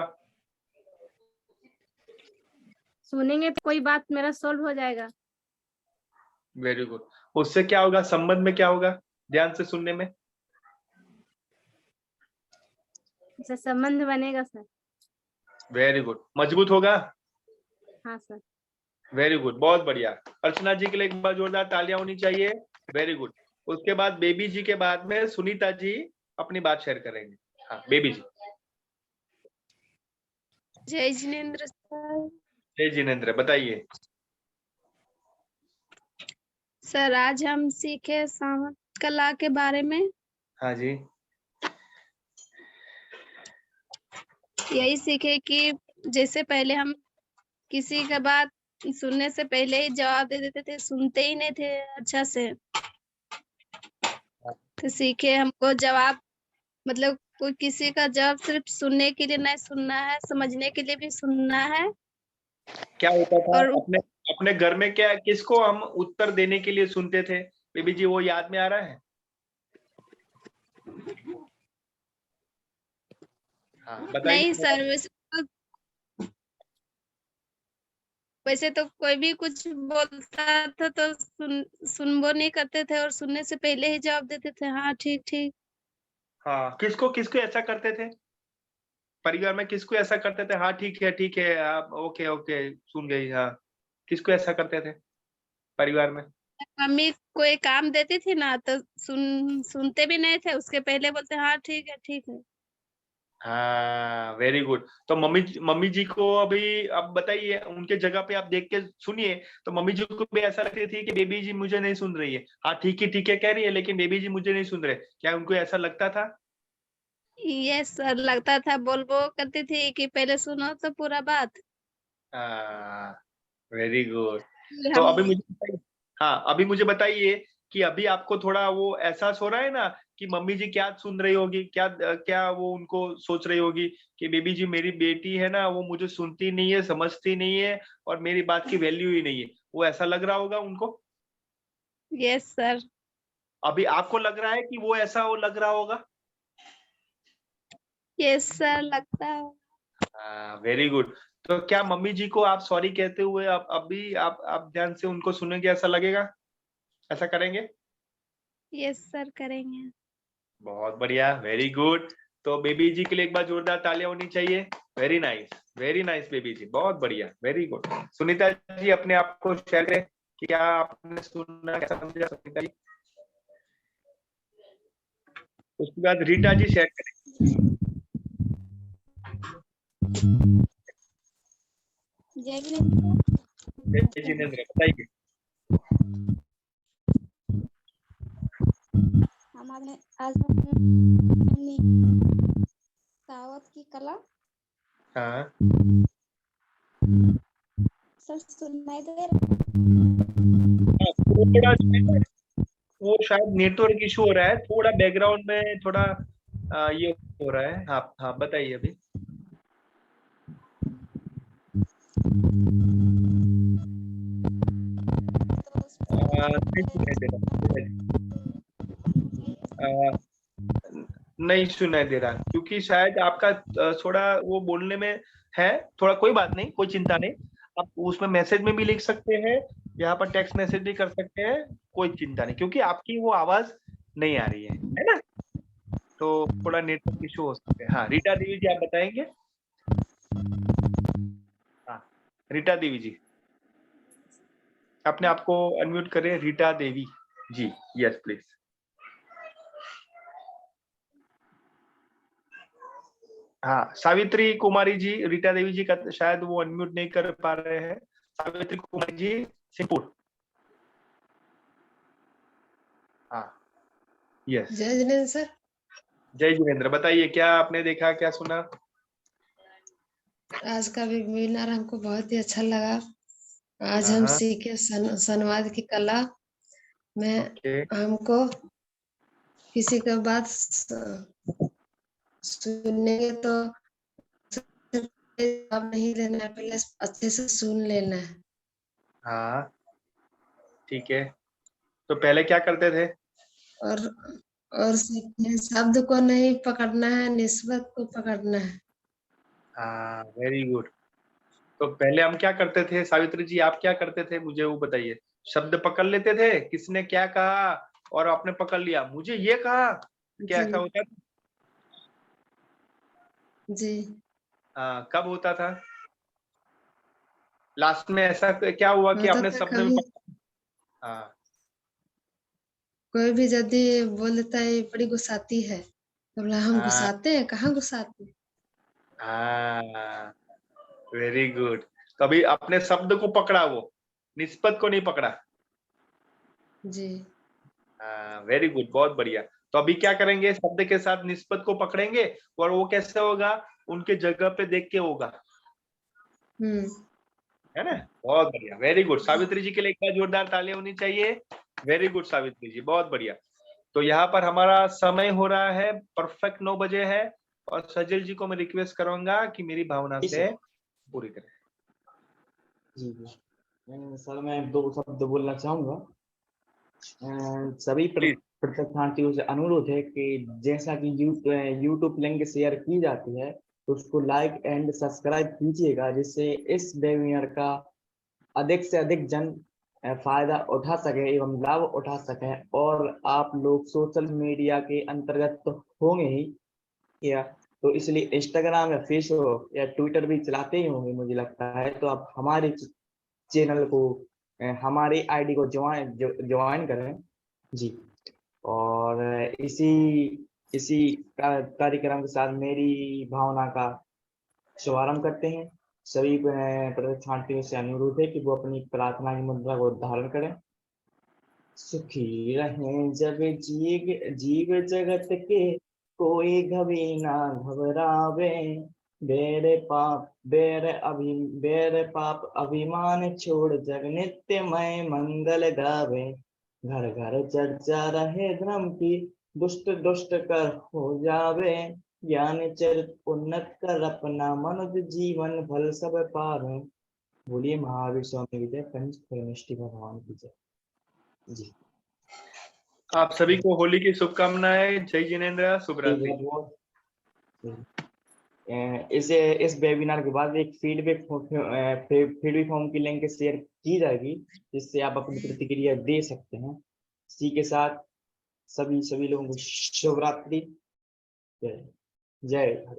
सुनेंगे तो कोई बात मेरा सॉल्व हो जाएगा। Very good. उससे क्या होगा, संबंध में क्या होगा ध्यान से सुनने में? इससे संबंध बनेगा सर। वेरी गुड, मजबूत होगा। हाँ सर। वेरी गुड, बहुत बढ़िया। अर्चना जी के लिए एक बार जोरदार तालियां होनी चाहिए। Very good. उसके बाद बेबी जी के बाद में सुनीता जी अपनी बात शेयर करेंगे। हाँ, बेबी जी। जय जिनेन्द्र सर। जय जिनेन्द्र, बताइए। सर, आज हम सीखे संवाद कला के बारे में। हाँ जी। यही सीखे कि जैसे पहले हम किसी का बात सुनने से पहले ही जवाब दे देते थे, सुनते ही नहीं थे अच्छा से। तो सीखे हमको जवाब, मतलब कोई किसी का जवाब सिर्फ सुनने के लिए नहीं सुनना है, समझने के लिए भी सुनना है। क्या होता था और अपने घर में, क्या किसको हम उत्तर देने के लिए सुनते थे बेबी जी, वो याद में आ रहा है? हाँ बताइए। नहीं सर, वैसे तो कोई भी कुछ बोलता था तो सुनबो नहीं करते थे और सुनने से पहले ही जवाब देते थे, हाँ ठीक ठीक। हाँ, किसको किसको ऐसा करते थे परिवार में? किसको ऐसा करते थे? हाँ ठीक है, आप ओके ओके सुन गई। हाँ, किसको ऐसा करते थे परिवार में? मम्मी कोई काम देती थी ना तो सुनते भी नहीं थे, उसके पहले बोलते हाँ ठीक है ठीक है। हाँ वेरी गुड। तो मम्मी जी को अभी अब बताइए, उनके जगह पे आप देख के सुनिए, तो मम्मी जी को भी ऐसा लगती थी कि बेबी जी मुझे नहीं सुन रही है। हाँ ठीक है कह रही है, लेकिन बेबी जी मुझे नहीं सुन रहे। क्या उनको ऐसा लगता था? ये सर लगता था, बोलबो करती थी कि पहले सुनो तो पूरा बात। Very good. फिर तो हम अभी मुझे बताइए, हाँ अभी मुझे बताइए कि अभी आपको थोड़ा वो एहसास हो रहा है ना कि मम्मी जी क्या सुन रही होगी, क्या क्या वो उनको सोच रही होगी कि बेबी जी मेरी बेटी है ना, वो मुझे सुनती नहीं है, समझती नहीं है और मेरी बात की वैल्यू ही नहीं है। वो ऐसा लग रहा होगा उनको? Yes sir. अभी आपको लग रहा है कि वो ऐसा वो लग रहा होगा? यस सर लगता है। Very good. तो क्या मम्मी जी को आप सॉरी कहते हुए आप अभी आप ध्यान से उनको सुनेंगे, ऐसा लगेगा? ऐसा करेंगे? यस सर करेंगे। बहुत बढ़िया, वेरी गुड। तो बेबी जी के लिए एक बार जोरदार तालियां होनी चाहिए। वेरी नाइस बेबी जी, बहुत बढ़िया, वेरी गुड। सुनीता जी अपने आप को शेयर करें कि क्या आपने सुना, क्या समझा सुनीता जी। उसके बाद रीटा जी शेयर करें। जय जिनेंद्र। जय जिनेंद्र बताइए। हमारे आज दावत की कला। हाँ सर सुनाई दे थोड़ा वो शायद नेटवर्क इशू हो रहा है, थोड़ा बैकग्राउंड में थोड़ा ये हो रहा है। हाँ हाँ बताइए अभी। नहीं सुनाई दे रहा, नहीं सुनाई दे रहा, क्योंकि शायद आपका थोड़ा वो बोलने में है थोड़ा। कोई बात नहीं, कोई चिंता नहीं, आप उसमें मैसेज में भी लिख सकते हैं, यहाँ पर टेक्स्ट मैसेज भी कर सकते हैं, कोई चिंता नहीं, क्योंकि आपकी वो आवाज नहीं आ रही है ना, तो थोड़ा नेटवर्क इशू हो सकते हैं। हाँ रीटा देवी जी आप बताएंगे। हाँ रीटा देवी जी अपने आप को अनम्यूट करें। रीटा देवी जी, यस प्लीज। हाँ सावित्री कुमारी जी, रीटा देवी जी का शायद वो अनम्यूट नहीं कर पा रहे हैं। सावित्री कुमारी जी सिंहपुर। हाँ यस। जय जिनेंद्र सर। जय जिनेंद्र बताइए, क्या आपने देखा, क्या सुना? आज का वेबिनार हमको बहुत ही अच्छा लगा। आज हम सीखे संवाद की कला में हमको किसी का बात सुनेंगे तो जवाब नहीं देना है, पहले अच्छे से सुन लेना है। हाँ ठीक है, तो पहले क्या करते थे? और सीखे शब्द को नहीं पकड़ना है, निस्बत को पकड़ना है। हाँ वेरी गुड। तो पहले हम क्या करते थे? सावित्री जी आप क्या करते थे, मुझे वो बताइए। शब्द पकड़ लेते थे, किसने क्या कहा और आपने पकड़ लिया, मुझे ये कहा, क्या ऐसा होता था? जी। कब होता था लास्ट में ऐसा क्या हुआ कि आपने शब्द में हाँ कोई भी यदि बोलता है बड़ी गुस्साती है तो बोला हम गुस्साते हैं, कहाँ गुस्साते हैं। Very good. तो अभी अपने शब्द को पकड़ा, वो निस्बत को नहीं पकड़ा। जी। वेरी गुड, बहुत बढ़िया। तो अभी क्या करेंगे, शब्द के साथ निस्बत को पकड़ेंगे और वो कैसे होगा, उनके जगह पे देख के होगा, है ना? बहुत बढ़िया, वेरी गुड। सावित्री जी के लिए एक बार जोरदार तालियां होनी चाहिए। वेरी गुड सावित्री जी, बहुत बढ़िया। तो यहाँ पर हमारा समय हो रहा है, परफेक्ट 9 बजे है, और सजल जी को मैं रिक्वेस्ट करूंगा कि मेरी भावना से पूरी करें। जी जी सर, मैं 2 शब्द बोलना चाहूंगा। सभी प्रशिक्षणार्थियों से अनुरोध है कि जैसा कि यूट्यूब लिंक शेयर की जाती है, तो उसको लाइक एंड सब्सक्राइब कीजिएगा, जिससे इस वेबिनार का अधिक से अधिक जन फायदा उठा सके एवं लाभ उठा सके। और आप लोग सोशल मीडिया के अंतर्गत तो होंगे ही, या तो इसलिए इंस्टाग्राम या फेसबुक या ट्विटर भी चलाते ही होंगे मुझे लगता है, तो आप हमारे चैनल को, हमारी आईडी को ज्वाइन करें जी। और इसी कार्यक्रम के साथ मेरी भावना का शुभारंभ करते हैं। सभी प्रशिक्षणार्थियों से अनुरोध है कि वो अपनी प्रार्थना की मुद्रा को धारण करें। सुखी रहें जब जीव जगत के, कोई कभी ना घबरावे। बैर पाप अभिमान छोड़, जग नित्यमय मंगल गावे। घर घर चर्चा रहे धर्म की, दुष्ट दुष्ट कर हो जावे। ज्ञान चरित उन्नत कर, अपना मनुष्य जीवन फल सब पावे। बोलिए महावीर स्वामी विजय, पंच परमेष्टि भगवान की जय जी। आप सभी को होली की शुभकामनाएं। जय जिनेंद्र, शुभ रात्रि। इस वेबिनार के बाद एक फीडबैक फॉर्म की लिंक शेयर की जाएगी, जिससे आप अपनी प्रतिक्रिया दे सकते हैं। इसी के साथ सभी लोगों को शुभ रात्रि। जय जय।